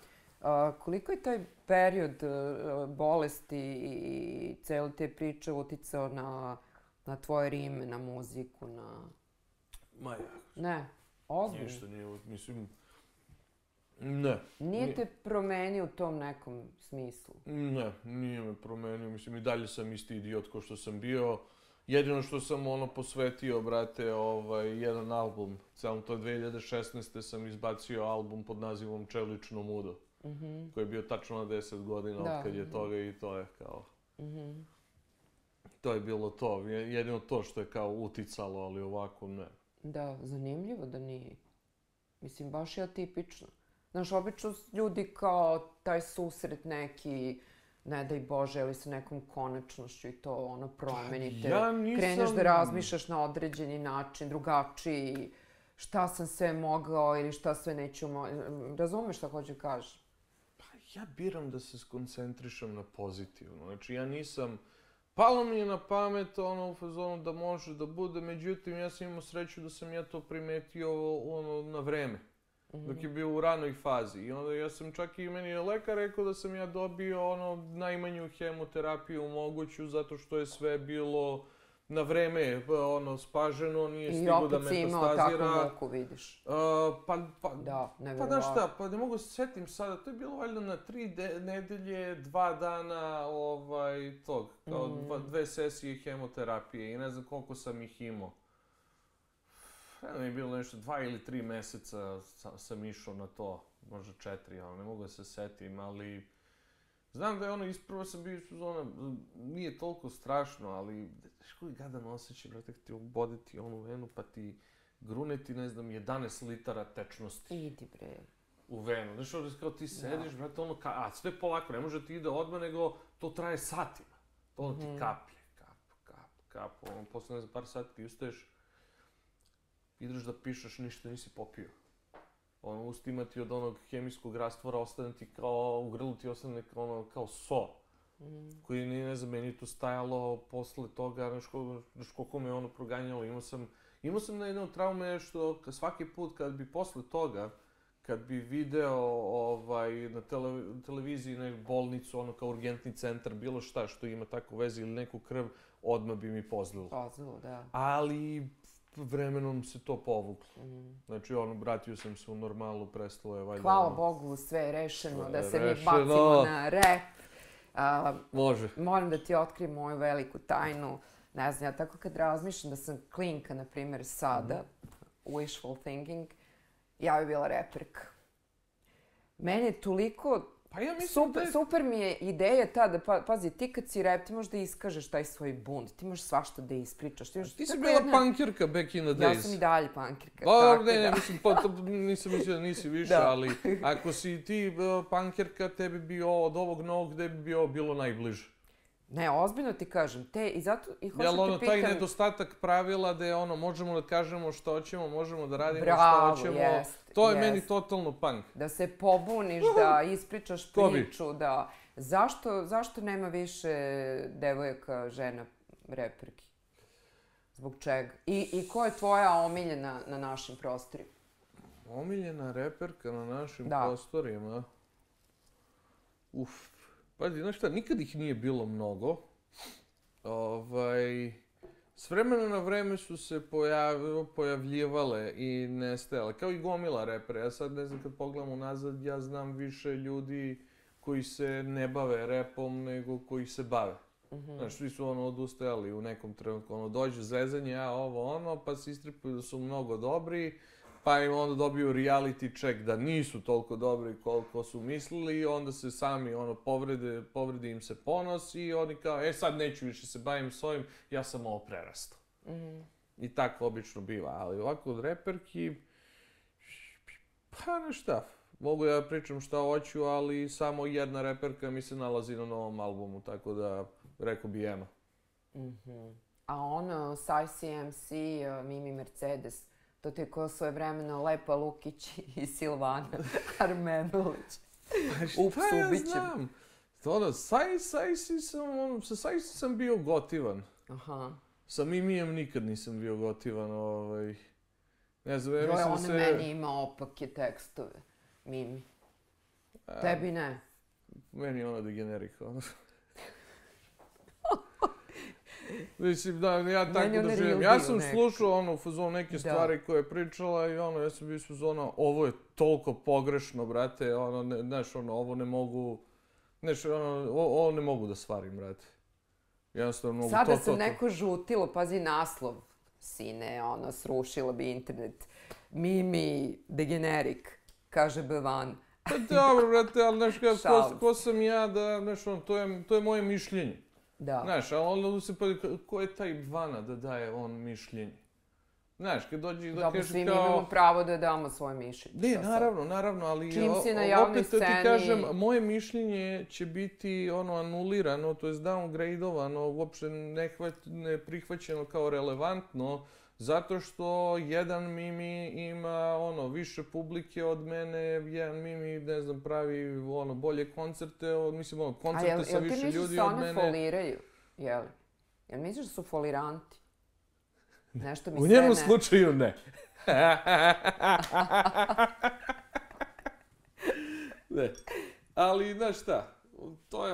Speaker 1: koliko je taj period bolesti i cele te priče uticao na tvoje rime, na muziku, na...
Speaker 2: Ma ja.
Speaker 1: Ne, ozbiljno?
Speaker 2: Ništa nije, mislim... Ne.
Speaker 1: Nije te promenio u tom nekom smislu?
Speaker 2: Ne, nije me promenio. Mislim, i dalje sam isti idiot ko što sam bio. Jedino što sam posvetio, brate, jedan album. Celom to 2016. sam izbacio album pod nazivom Čelično mudo. Koji je bio tačno na 10 godina od kad je toga i to je kao... To je bilo to. Jedino to što je kao uticalo, ali ovako ne.
Speaker 1: Da, zanimljivo da nije. Mislim, baš je atipično. Znaš, obično ljudi kao taj susret neki, ne daj Bože, ili sa nekom konačnošću i to promenite. Kreneš da razmišljaš na određeni način, drugačiji, šta sam sve mogao ili šta sve neću mogao. Razumeš šta hoću kažem?
Speaker 2: Ja biram da se skoncentrišem na pozitivno. Znači, ja nisam... Palo mi je na pamet u fazonu da može da bude, međutim, ja sam imao sreću da sam ja to primetio na vreme. Dok je bio u ranoj fazi. I onda ja sam čak i meni je lekar rekao da sam ja dobio najmanju hemoterapiju moguću, zato što je sve bilo na vreme spaženo, nije stigo da metastazira.
Speaker 1: I opet si imao takvu muku, vidiš.
Speaker 2: Da, znaš šta, pa ne mogu se setim sada, to je bilo valjda na 3 nedelje, 2 dana tog, kao 2 sesije hemoterapije i ne znam koliko sam ih imao. Ne je bilo nešto, 2 ili 3 meseca sam išao na to, možda 4, ali ne mogu da se setim, ali... Znam da je isprvo sam bio nije toliko strašno, ali znaš koji gadan osjećaj, brate, kad ti oboditi onu venu, pa ti gruneti, ne znam, 11 litara tečnosti.
Speaker 1: Idi bre.
Speaker 2: U venu. Znaš, kao ti sediš, brate, a sve polako, ne može ti ide odmah, nego to traje satima. To ti kaplje, kap. Posle, ne znam, par sati ti ustaješ, ideš da pišeš, ništa nisi popio. Ustima ti od onog hemijskog rastvora ostane ti kao, u grlu ti ostane kao so. Koji, ne znam, meni tu stajalo posle toga, znaš koliko me proganjalo. Imao sam na jednom traume što svaki put kad bi posle toga, kad bi video na televiziji neku bolnicu, kao urgentni centar, bilo šta što ima tako veze ili neku krv, odmah bi mi pozlilo.
Speaker 1: Pozlilo, da.
Speaker 2: Ali... vremenom se to povuklo. Znači, vratio sam se u normalu, prestalo je valjda...
Speaker 1: Hvala Bogu, sve je rešeno, da se mi bacimo na rep.
Speaker 2: Može.
Speaker 1: Moram da ti otkrijem moju veliku tajnu. Ne znam, ja tako kad razmišljam da sam klinka, na primjer, sada, wishful thinking, ja bi bila reperka. Meni je toliko... Super mi je ideja ta da, pazi, ti kad si rep, ti možeš da iskažeš taj svoj bunt, ti možeš svašta da ispričaš.
Speaker 2: Ti si bila punkirka back in the days.
Speaker 1: Ja sam i dalje punkirka.
Speaker 2: Ne, mislim, nisam mislio da nisi više, ali ako si ti punkirka, tebi bi od ovog novog, gde bi bilo najbliže?
Speaker 1: Ne, ozbiljno ti kažem, i zato i hoću te pitam...
Speaker 2: taj nedostatak pravila da je možemo da kažemo što hoćemo, možemo da radimo što hoćemo, to je meni totalno punk.
Speaker 1: Da se pobuniš, da ispričaš priču, da... Zašto nema više devojaka, žena, reperki? Zbog čega? I ko je tvoja omiljena na našim prostorima?
Speaker 2: Omiljena reperka na našim prostorima? Pazi, znaš šta, nikad ih nije bilo mnogo. S vremena na vreme su se pojavljivale i nestajale, kao i gomila repera. Ja sad ne znam, kad pogledam unazad, ja znam više ljudi koji se ne bave repom nego koji se bave. Znaš, svi su odustajali u nekom trenutku, dođe zezanje, pa se istripuju da su mnogo dobri, pa im onda dobiju reality check da nisu toliko dobri koliko su mislili i onda se sami povredi im se ponos i oni kao, sad neću više se bavim s ovim, ja sam ovo prerastao. I tako obično biva, ali ovako od reperki, pa šta, mogu ja pričam šta hoću, ali samo jedna reperka mi se nalazi na novom albumu, tako da rekao bi Ema.
Speaker 1: A ono, ICMC, Mimi Mercedes, to ti je ko svojevremeno Lepa Lukić i Silvana Armenulić.
Speaker 2: Šta ja znam? Sa Sajsi sam bio gotivan. Sa Mimijem nikad nisam bio gotivan. Ne znam, ja mislim
Speaker 1: da se... meni ima opake tekstove, Mimi. Tebi ne.
Speaker 2: Meni je ona degenerik, Mislim, da, ja tako doživim. Ja sam slušao, u fazonu neke stvari koje je pričala i ja sam bio iz fazona, ovo je toliko pogrešno, brate, znaš, ovo ne mogu, znaš, ovo ne mogu da stvarim, brate. Jednostavno mogu to...
Speaker 1: Sada sam neko žutilo, pazi naslov, sine, srušila bi internet. Mimi, degenerik, kaže Bevan.
Speaker 2: Pa dobro, brate, ali znaš, ko sam ja da, znaš, to je moje mišljenje.
Speaker 1: Da.
Speaker 2: Znaš, ali onda se pa, ko je taj Vana da daje on mišljenje? Znaš, kad dođe da kaže kao...
Speaker 1: Svi mi imamo pravo da damo svoje mišljenje.
Speaker 2: Ne, naravno, ali...
Speaker 1: Čim si na javnoj sceni...
Speaker 2: Opet ti kažem, moje mišljenje će biti anulirano, to je downgradovano, uopšte ne prihvaćeno kao relevantno, zato što jedan Mimi ima više publike od mene, jedan Mimi, ne znam, pravi bolje koncerte, mislim, koncerte sa više ljudi od mene.
Speaker 1: A jel ti misliš da one foliraju, jel? Jel misliš da su foliranti? Nešto mi sve
Speaker 2: ne... U njemu slučaju ne. Ne. Ali, znaš šta, to je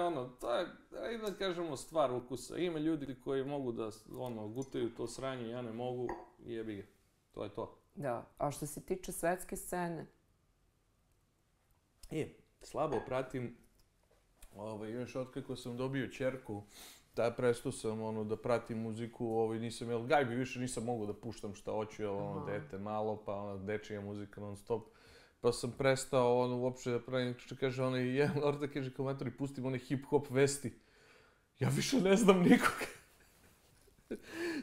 Speaker 2: ajde da kažemo, stvar ukusa. Ima ljudi koji mogu da, gutaju to sranje, ja ne mogu, jebi ga. To je to.
Speaker 1: Da, a što se tiče svetske scene?
Speaker 2: Slabo pratim, još otkako sam dobio ćerku, prestao sam da pratim muziku, nisam, gajbi više nisam mogao da puštam šta hoću, dete malo, pa dečija muzika non stop. Pa sam prestao uopšte da pravim, što kaže jedan orta, kaže kao matori, pustim one hip-hop vesti. Ja više ne znam nikoga.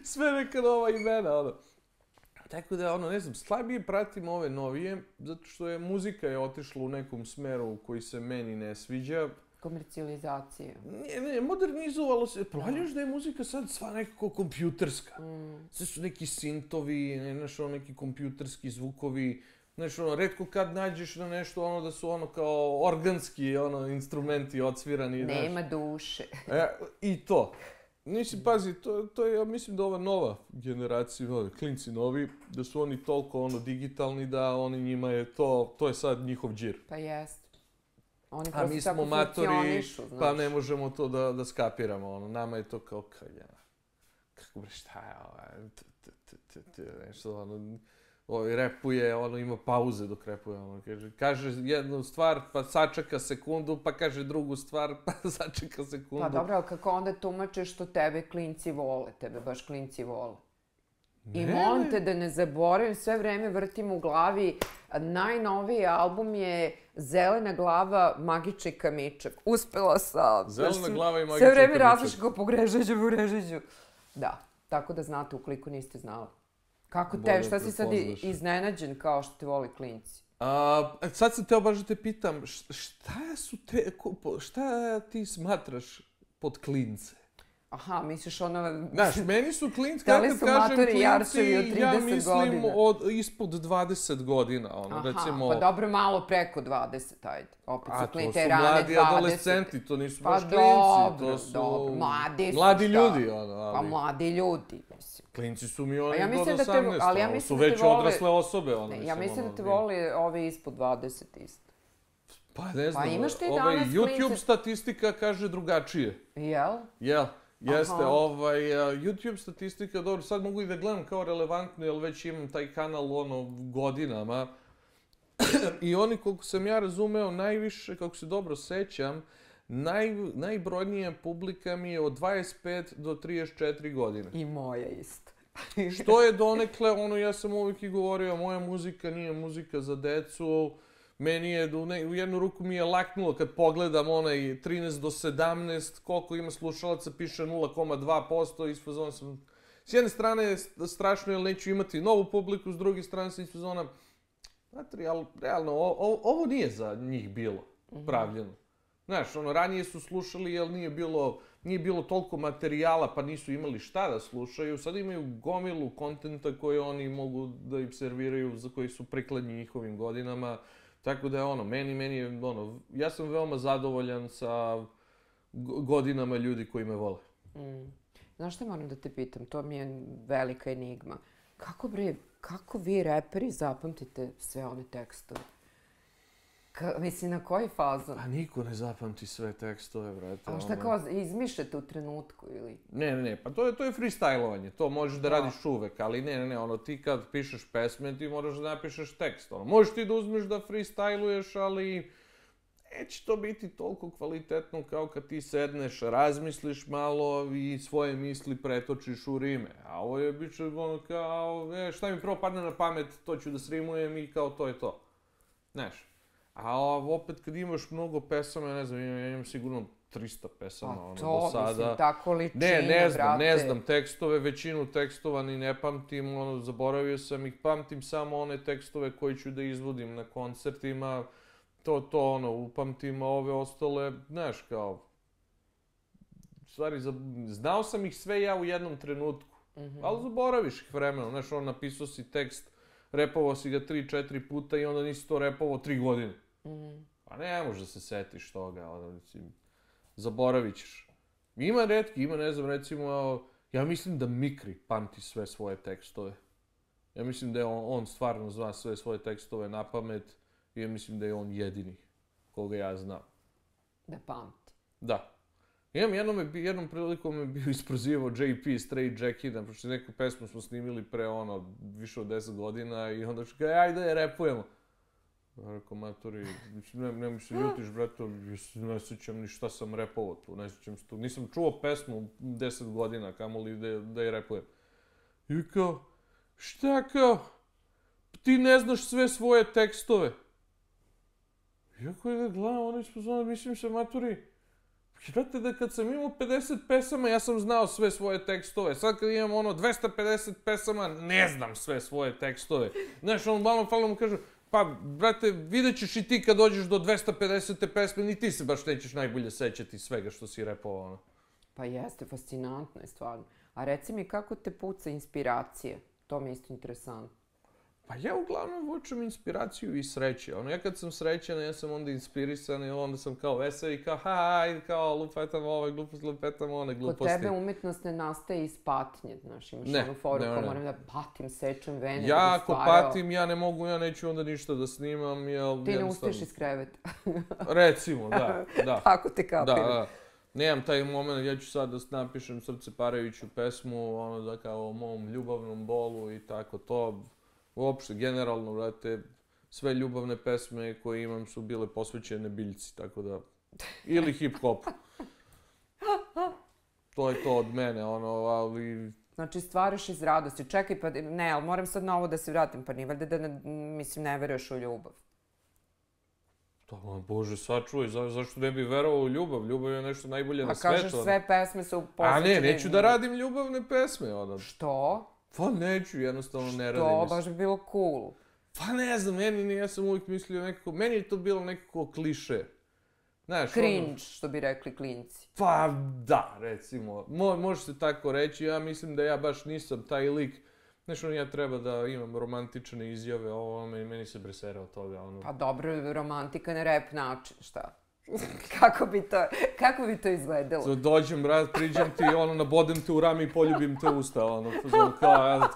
Speaker 2: Sve neka nova imena, Tako da, ne znam, slabije pratim ove novije, zato što je muzika otišla u nekom smeru koji se meni ne sviđa.
Speaker 1: Komercijalizacija.
Speaker 2: Ne, modernizovalo se. Provaljaš da je muzika sad sva nekako kompjuterska. Sve su neki sintovi, neki kompjuterski zvukovi. Znaš, retko kad nađeš na nešto, da su kao organski instrumenti odsvirani.
Speaker 1: Nema duše.
Speaker 2: I to. Nisi, pazi, to je, ja mislim da ova nova generacija, klinci novi, da su oni toliko digitalni da njima je to je sad njihov džir.
Speaker 1: Pa jest.
Speaker 2: Oni a mi smo matori, pa ne možemo to da skapiramo, nama je to kao kaljana. Kako bre, šta je nešto, repuje, ima pauze dok repuje, kaže jednu stvar, pa sačeka sekundu, pa kaže drugu stvar, pa sačeka sekundu.
Speaker 1: Pa dobro, ali kako onda tumačeš što tebe klinci vole, tebe baš klinci vole? I molim te da ne zaboravim, sve vreme vrtim u glavi, najnoviji album je Zelena glava, Magiča i Kamičak. Uspela sam.
Speaker 2: Zelena glava i Magiča i Kamičak.
Speaker 1: Sve vreme različit kao po Grežeđu. Da, tako da znate ukoliko niste znali. Kako te, šta si sad iznenađen kao što te voli klinci?
Speaker 2: Sad sam teo baš da te pitam, šta ti smatraš pod klince?
Speaker 1: Aha, misliš
Speaker 2: Znaš, meni su klinci, kada kažem klinci, ja mislim ispod 20 godina, recimo...
Speaker 1: Pa dobro, malo preko 20, ajde. Opet su klinci,
Speaker 2: rane 20. A to su mladi adolescenti, to nisu baš klinci, to su mladi ljudi, ali...
Speaker 1: Pa mladi ljudi, mislim.
Speaker 2: Klinci su mi oni do 18, ali su već odrasle osobe,
Speaker 1: Ja mislim da te voli ove ispod 20 isto.
Speaker 2: Pa ne znam,
Speaker 1: Pa imaš ti danas
Speaker 2: YouTube statistika kaže drugačije.
Speaker 1: Jel?
Speaker 2: Jel, jeste. YouTube statistika, dobro, sad mogu i da gledam kao relevantno, jer već imam taj kanal godinama. I oni, koliko sam ja razumeo, najviše, kako se dobro sećam, najbrojnija publika mi je od 25 do 34 godine.
Speaker 1: I moja isto.
Speaker 2: Što je donekle, ja sam uvijek i govorio, moja muzika nije muzika za decu. Meni je, u jednu ruku mi je laknulo kad pogledam 13 do 17, koliko ima slušalaca, piše 0,2%, iz fazona sam... S jedne strane je strašno jer neću imati novu publiku, s druge strane sam iz fazona... Znate, ali realno, ovo nije za njih bilo pravljeno. Znaš, ranije su slušali jer nije bilo toliko materijala pa nisu imali šta da slušaju. Sad imaju gomilu kontenta koje oni mogu da im serviraju, za koji su prikladni njihovim godinama. Tako da je meni je, ja sam veoma zadovoljan sa godinama ljudi koji me vole.
Speaker 1: Znaš šta moram da te pitam, to mi je velika enigma. Kako vi reperi zapamtite sve one tekstove? Mislim, na koji fazon?
Speaker 2: A niko ne zapamti sve tekstove, brate.
Speaker 1: A šta kao, izmišljate u trenutku ili?
Speaker 2: Ne, pa to je freestylovanje, to možeš da radiš uvek, ali ne, ti kad pišeš pesme, ti moraš da napišeš tekst, možeš ti da uzmeš da freestyluješ, ali neće to biti toliko kvalitetno kao kad ti sedneš, razmisliš malo i svoje misli pretočiš u rime, a ovo je biće kao, šta mi prvo padne na pamet, to ću da srimujem i kao to je to, znaš. A opet kad imaš mnogo pesama, ja ne znam, ja imam sigurno 300 pesama do sada.
Speaker 1: To, mislim, ta količina, brate.
Speaker 2: Ne znam tekstove, većinu tekstova ni ne pamtim, zaboravio sam ih, pamtim samo one tekstove koji ću da izvodim na koncertima, upamtim, a ove ostale, znaš, kao, stvari, znao sam ih sve ja u jednom trenutku, ali zaboraviš ih vremenom, znaš, napisao si tekst, repovao si ga 3-4 puta i onda nisi to repovao 3 godine. Pa ne možeš da se setiš toga, zaboravit ćeš. Ima retki, ne znam, recimo, ja mislim da Mikri pamti sve svoje tekstove. Ja mislim da je on stvarno zna sve svoje tekstove na pamet i ja mislim da je on jedini koga ja znam.
Speaker 1: Da pamti.
Speaker 2: Da. Jednom prilikom je bio isprozivao JP, Stray Jackina, pošto neku pesmu smo snimili pre više od 10 godina i onda što kaže, ajde je repujemo. Ja rekao, maturi, ne mi se ljutiš, brate, ne sjećam ni šta sam repovao tu, ne sjećam se tu. Nisam čuo pesmu 10 godina, kamoli da je repujem. I kao, šta kao, ti ne znaš sve svoje tekstove. Iako je ga gledam, mislim se, maturi, brate, da kad sam imao 50 pesama, ja sam znao sve svoje tekstove. Sad kad imam 250 pesama, ne znam sve svoje tekstove. Znaš, malo mu kažu, pa, brate, vidjet ćeš i ti kad dođeš do 250. pesme, ni ti se baš nećeš najbolje sećati svega što si repovao.
Speaker 1: Pa jeste, fascinantno je stvarno. A reci mi, kako te puca inspiracije? To mi je isto interesantno.
Speaker 2: Pa ja uglavnom vučem inspiraciju iz sreće. Ja kad sam srećan, ja sam onda inspirisan i onda sam kao vesel i kao haj, kao lupetam ove gluposti, lupetam one gluposti.
Speaker 1: Kod tebe umetnost ne nastaje iz patnje, znaš, imaš onu foru kao moram da patim, sečem vene.
Speaker 2: Ja ako patim, ja ne mogu, ja neću onda ništa da snimam, jel...
Speaker 1: Ti ne ustaješ iz kreveta.
Speaker 2: Recimo, da.
Speaker 1: Tako te kapiram.
Speaker 2: Da. Nemam taj moment, ja ću sad da napišem Srce Parajuću pesmu, da kao o mom ljubavnom bolu i tako to. Uopšte, generalno, vrate, sve ljubavne pesme koje imam su bile posvećene biljci, tako da... Ili hip-hopu. To je to od mene, ali...
Speaker 1: Znači, stvaraš iz radosti. Čekaj, pa ne, ali moram sad na ovo da se vratim, pa nije valjda da, mislim, ne veruješ u ljubav.
Speaker 2: Bože, sačuvaj, zašto ne bi verovao u ljubav? Ljubav je nešto najbolje na svetu.
Speaker 1: A kažeš, sve pesme su posvećene...
Speaker 2: A ne, neću da radim ljubavne pesme,
Speaker 1: Što?
Speaker 2: Pa neću, jednostavno ne radim.
Speaker 1: Što? Baš bi bilo cool.
Speaker 2: Pa ne znam, ja sam uvijek mislio nekako, meni je to bilo nekako kliše.
Speaker 1: Cringe, što bi rekli klinci.
Speaker 2: Pa da, recimo, može se tako reći, ja mislim da ja baš nisam taj lik. Znaš, ja treba da imam romantične izjave, meni se bresere od toga.
Speaker 1: Pa dobro, romantika na rap način, šta? Kako bi to izgledalo?
Speaker 2: Dođem, priđem ti, nabodem te u rame i poljubim te usta,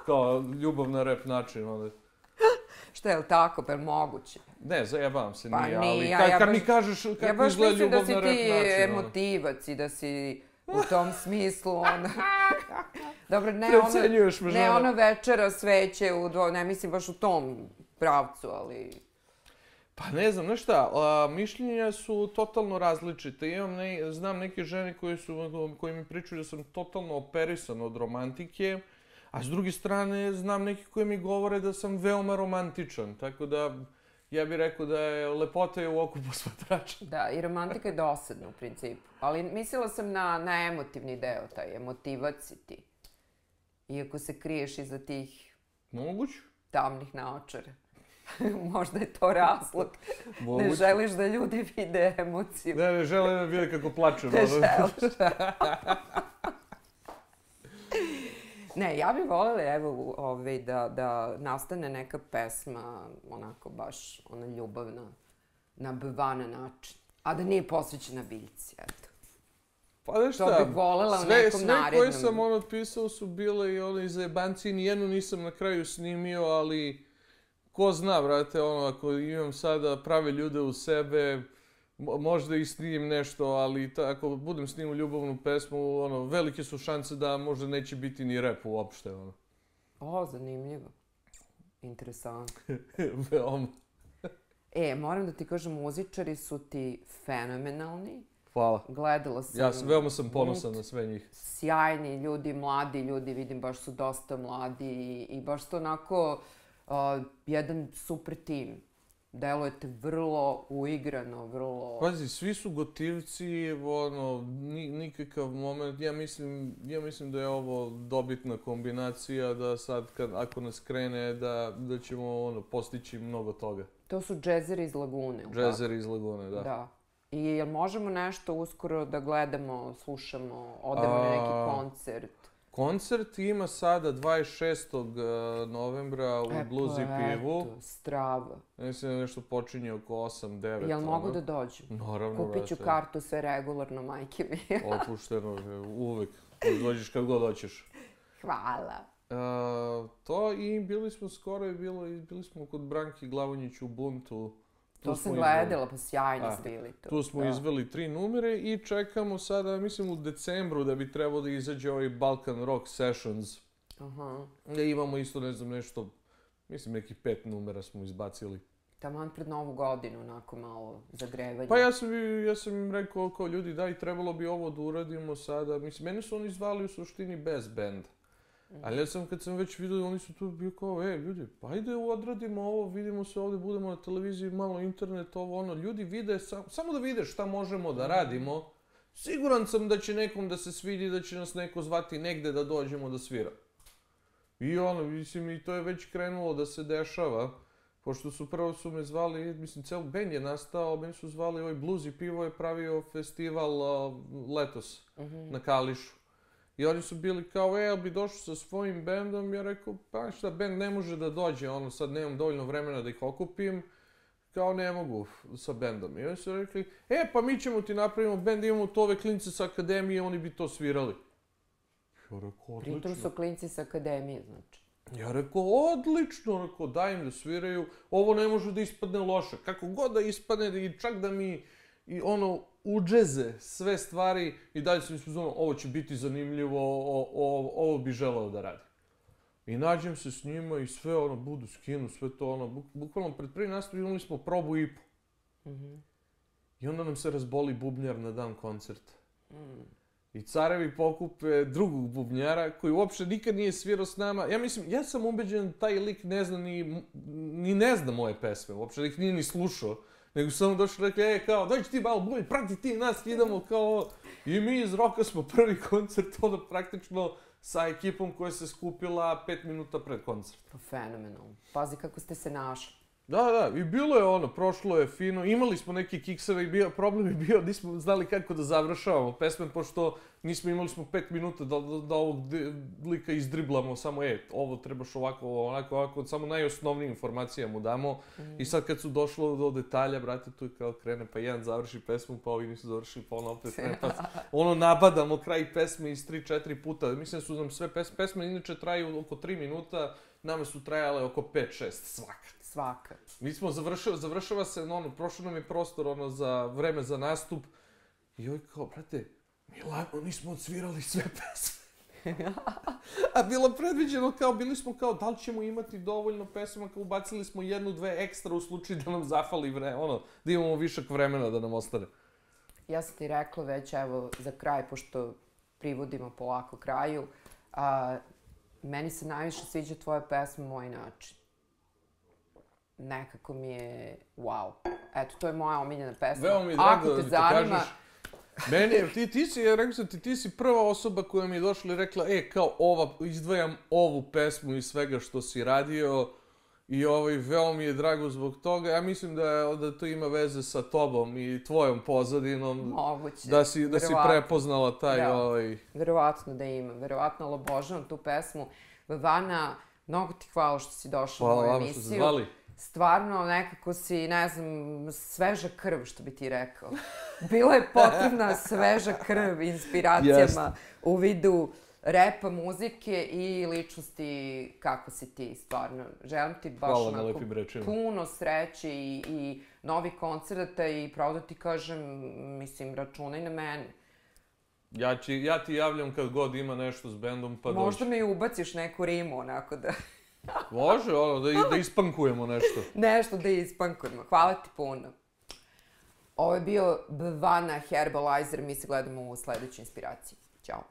Speaker 2: kao ljubav na rap način.
Speaker 1: Šta je li tako, pa je moguće?
Speaker 2: Ne, zajebavam se,
Speaker 1: Pa
Speaker 2: nije, ali
Speaker 1: nije,
Speaker 2: kad mi kažeš kako izgleda ljubavna rap način...
Speaker 1: Ja baš mislim da si ti emotivac i da si u tom smislu, ono... Dobro, ne ono večera sveće ne mislim baš u tom pravcu, ali...
Speaker 2: Pa ne znam, znaš šta, mišljenja su totalno različite. Znam neke žene koje mi pričaju da sam totalno operisan od romantike, a s druge strane znam neke koje mi govore da sam veoma romantičan, tako da ja bih rekao da je lepota je u oku posmatrača.
Speaker 1: Da, i romantika je dosadna u principu, ali mislila sam na emotivni deo, taj emotivac si ti. Iako se kriješ iza tih...
Speaker 2: Moguće.
Speaker 1: Tamnih naočara. Možda je to razlog. Ne želiš da ljudi vide emociju.
Speaker 2: Ne žele da vide kako plaču.
Speaker 1: Ne želiš. Ne, ja bih voljela, evo, da nastane neka pesma, onako baš, ona ljubavna, na bvana način. A da nije posvećena biljci, eto.
Speaker 2: Pa da šta,
Speaker 1: to bih voljela u nekom narednom...
Speaker 2: Sve koje sam pisao su bile i one zajebanci, nijednu nisam na kraju snimio, ali ko zna, brate, ako imam sada prave ljude u sebe, možda i snimim nešto, ali ako budem snimao ljubavnu pesmu, velike su šanse da možda neće biti ni rap uopšte,
Speaker 1: zanimljivo. Interesantno.
Speaker 2: Veoma.
Speaker 1: Moram da ti kažem, muzičari su ti fenomenalni.
Speaker 2: Hvala.
Speaker 1: Gledala sam...
Speaker 2: Veoma sam ponosan na sve njih.
Speaker 1: Sjajni ljudi, mladi ljudi, vidim, baš su dosta mladi i baš ste onako jedan super tim. Delujete vrlo uigrano, vrlo...
Speaker 2: Pazi, svi su gotivci, nikakav moment. Ja mislim da je ovo dobitna kombinacija, da sad, ako nas krene, da ćemo postići mnogo toga.
Speaker 1: To su džezeri iz Lagune, ili tako?
Speaker 2: Džezeri iz Lagune, da.
Speaker 1: Da. I jel možemo nešto uskoro da gledamo, slušamo, odemo na neki koncert?
Speaker 2: Koncert ima sada 26. novembra u Blues i pivu.
Speaker 1: Eto, strava.
Speaker 2: Mislim da nešto počinje oko 8-9.
Speaker 1: Jel mogu da dođu?
Speaker 2: Naravno,
Speaker 1: Kupit ću kartu sve regularno, majke mi.
Speaker 2: Opušteno, uvek. Dođeš kad god hoćeš.
Speaker 1: Hvala.
Speaker 2: To i bili smo skoro, bili smo kod Branki Glavonjić u Buntu.
Speaker 1: To sam gledala, pa sjajno ste bili tu.
Speaker 2: Tu smo izveli 3 numere i čekamo sada, mislim u decembru da bi trebalo da izađe ovaj Balkan Rock Sessions. Imamo isto, ne znam, nešto, mislim nekih 5 numera smo izbacili.
Speaker 1: Taman pred Novu godinu, onako malo zagrevanje.
Speaker 2: Pa ja sam im rekao kao ljudi, daj, trebalo bi ovo da uradimo sada. Mislim, mene su oni zvali u suštini bez benda. Ali ja sam, kad sam već vidio, oni su tu bio kao, ljudi, pa ajde odradimo ovo, vidimo se ovdje, budemo na televiziji, malo internet, ljudi vide, samo da vide šta možemo da radimo. Siguran sam da će nekom da se svidi, da će nas neko zvati negde da dođemo da svira. I mislim, i to je već krenulo da se dešava, pošto prvo su me zvali, mislim, cel band je nastao, meni su zvali, ovaj Blues i pivo je pravio festival letos na Kališu. I oni su bili kao, jel bi došli sa svojim bendom? Ja rekao, pa šta, bend ne može da dođe, sad nemam dovoljno vremena da ih okupim, kao ne mogu sa bendom. I oni su rekli, pa mi ćemo ti napravimo bend, imamo to ove klince sa akademije, oni bi to svirali. Ja rekao, odlično.
Speaker 1: Pritom su klinci sa akademije, znači.
Speaker 2: Ja rekao, odlično, daj im da sviraju, ovo ne može da ispadne loše. Kako god da ispadne, i čak da mi, udžeze sve stvari i dalje sam ispoznao, ovo će biti zanimljivo, ovo bi želeo da radi. I nađem se s njima i sve budu skinu, sve to bukvalno pred prvi nastav imali smo probu i po. I onda nam se razboli bubnjar na dan koncerta. I carevi pokupe drugog bubnjara koji uopšte nikad nije svirao s nama. Ja sam ubeđen da taj lik ne zna ni ne zna moje pesme, uopšte da ih nije ni slušao. Nego su samo došli i rekli, kao, dođi ti malo bubnj, prati ti nas, idemo kao... I mi iz roka smo prvi koncert, praktično sa ekipom koja se skupila 5 minuta pred koncert.
Speaker 1: Fenomenalno. Pazi kako ste se našli.
Speaker 2: Da, i bilo je prošlo je fino, imali smo neke kikseve i problem je bio, nismo znali kako da završavamo pesme, pošto imali smo 5 minuta da ovog lika izdriblamo, samo ovo trebaš ovako, onako, samo najosnovnije informacije mu damo. I sad kad su došlo do detalja, brate, tu kao krene, pa jedan završi pesmu, pa ovi nisu završili, pa opet krene, pa nabadamo kraj pesme iz 3-4 puta. Mislim da su nam sve pesme, inače traju oko 3 minuta, nama su trajale oko 5-6 svaka.
Speaker 1: svaka.
Speaker 2: Mi smo završava se, prošlo nam je prostor, za vreme za nastup. I oj kao, brate, mi lagano nismo odsvirali sve pesme. A bilo predviđeno kao, bili smo kao, da li ćemo imati dovoljno pesama, kao ubacili smo 1-2 ekstra u slučaju da nam zafali vreme, da imamo višak vremena da nam ostane.
Speaker 1: Ja sam ti rekla već, evo, za kraj, pošto privodimo polako kraju, meni se najviše sviđa tvoja pesma Moj način. Nekako mi je wow. Eto, to je moja omiljena pesma.
Speaker 2: Veoma mi je drago da ti to kažeš. Meni je, ti si prva osoba koja mi je došla i rekla, kao izdvajam ovu pesmu iz svega što si radio i veoma mi je drago zbog toga. Ja mislim da to ima veze sa tobom i tvojom pozadinom.
Speaker 1: Moguće.
Speaker 2: Da si prepoznala taj...
Speaker 1: Verovatno da ima. Verovatno, ali obožavam tu pesmu. Vana, mnogo ti hvala što si došla u moju emisiju. Hvala vam što ste zvali. Stvarno, nekako si, ne znam, sveža krv, što bi ti rekao. Bila je potrebna sveža krv inspiracijama u vidu repa, muzike i ličnosti kako si ti, stvarno. Želim ti baš onako puno sreće i novih koncerta i pravo da ti kažem, mislim, računaj na mene.
Speaker 2: Ja ti javljam kad god ima nešto s bendom, pa dođi.
Speaker 1: Možda mi ubaciš neku rimu, onako da...
Speaker 2: Može, da ispankujemo nešto.
Speaker 1: Nešto da ispankujemo. Hvala ti puno. Ovo je bio Vana Herbalizer. Mi se gledamo u sledećoj inspiraciji. Ćao.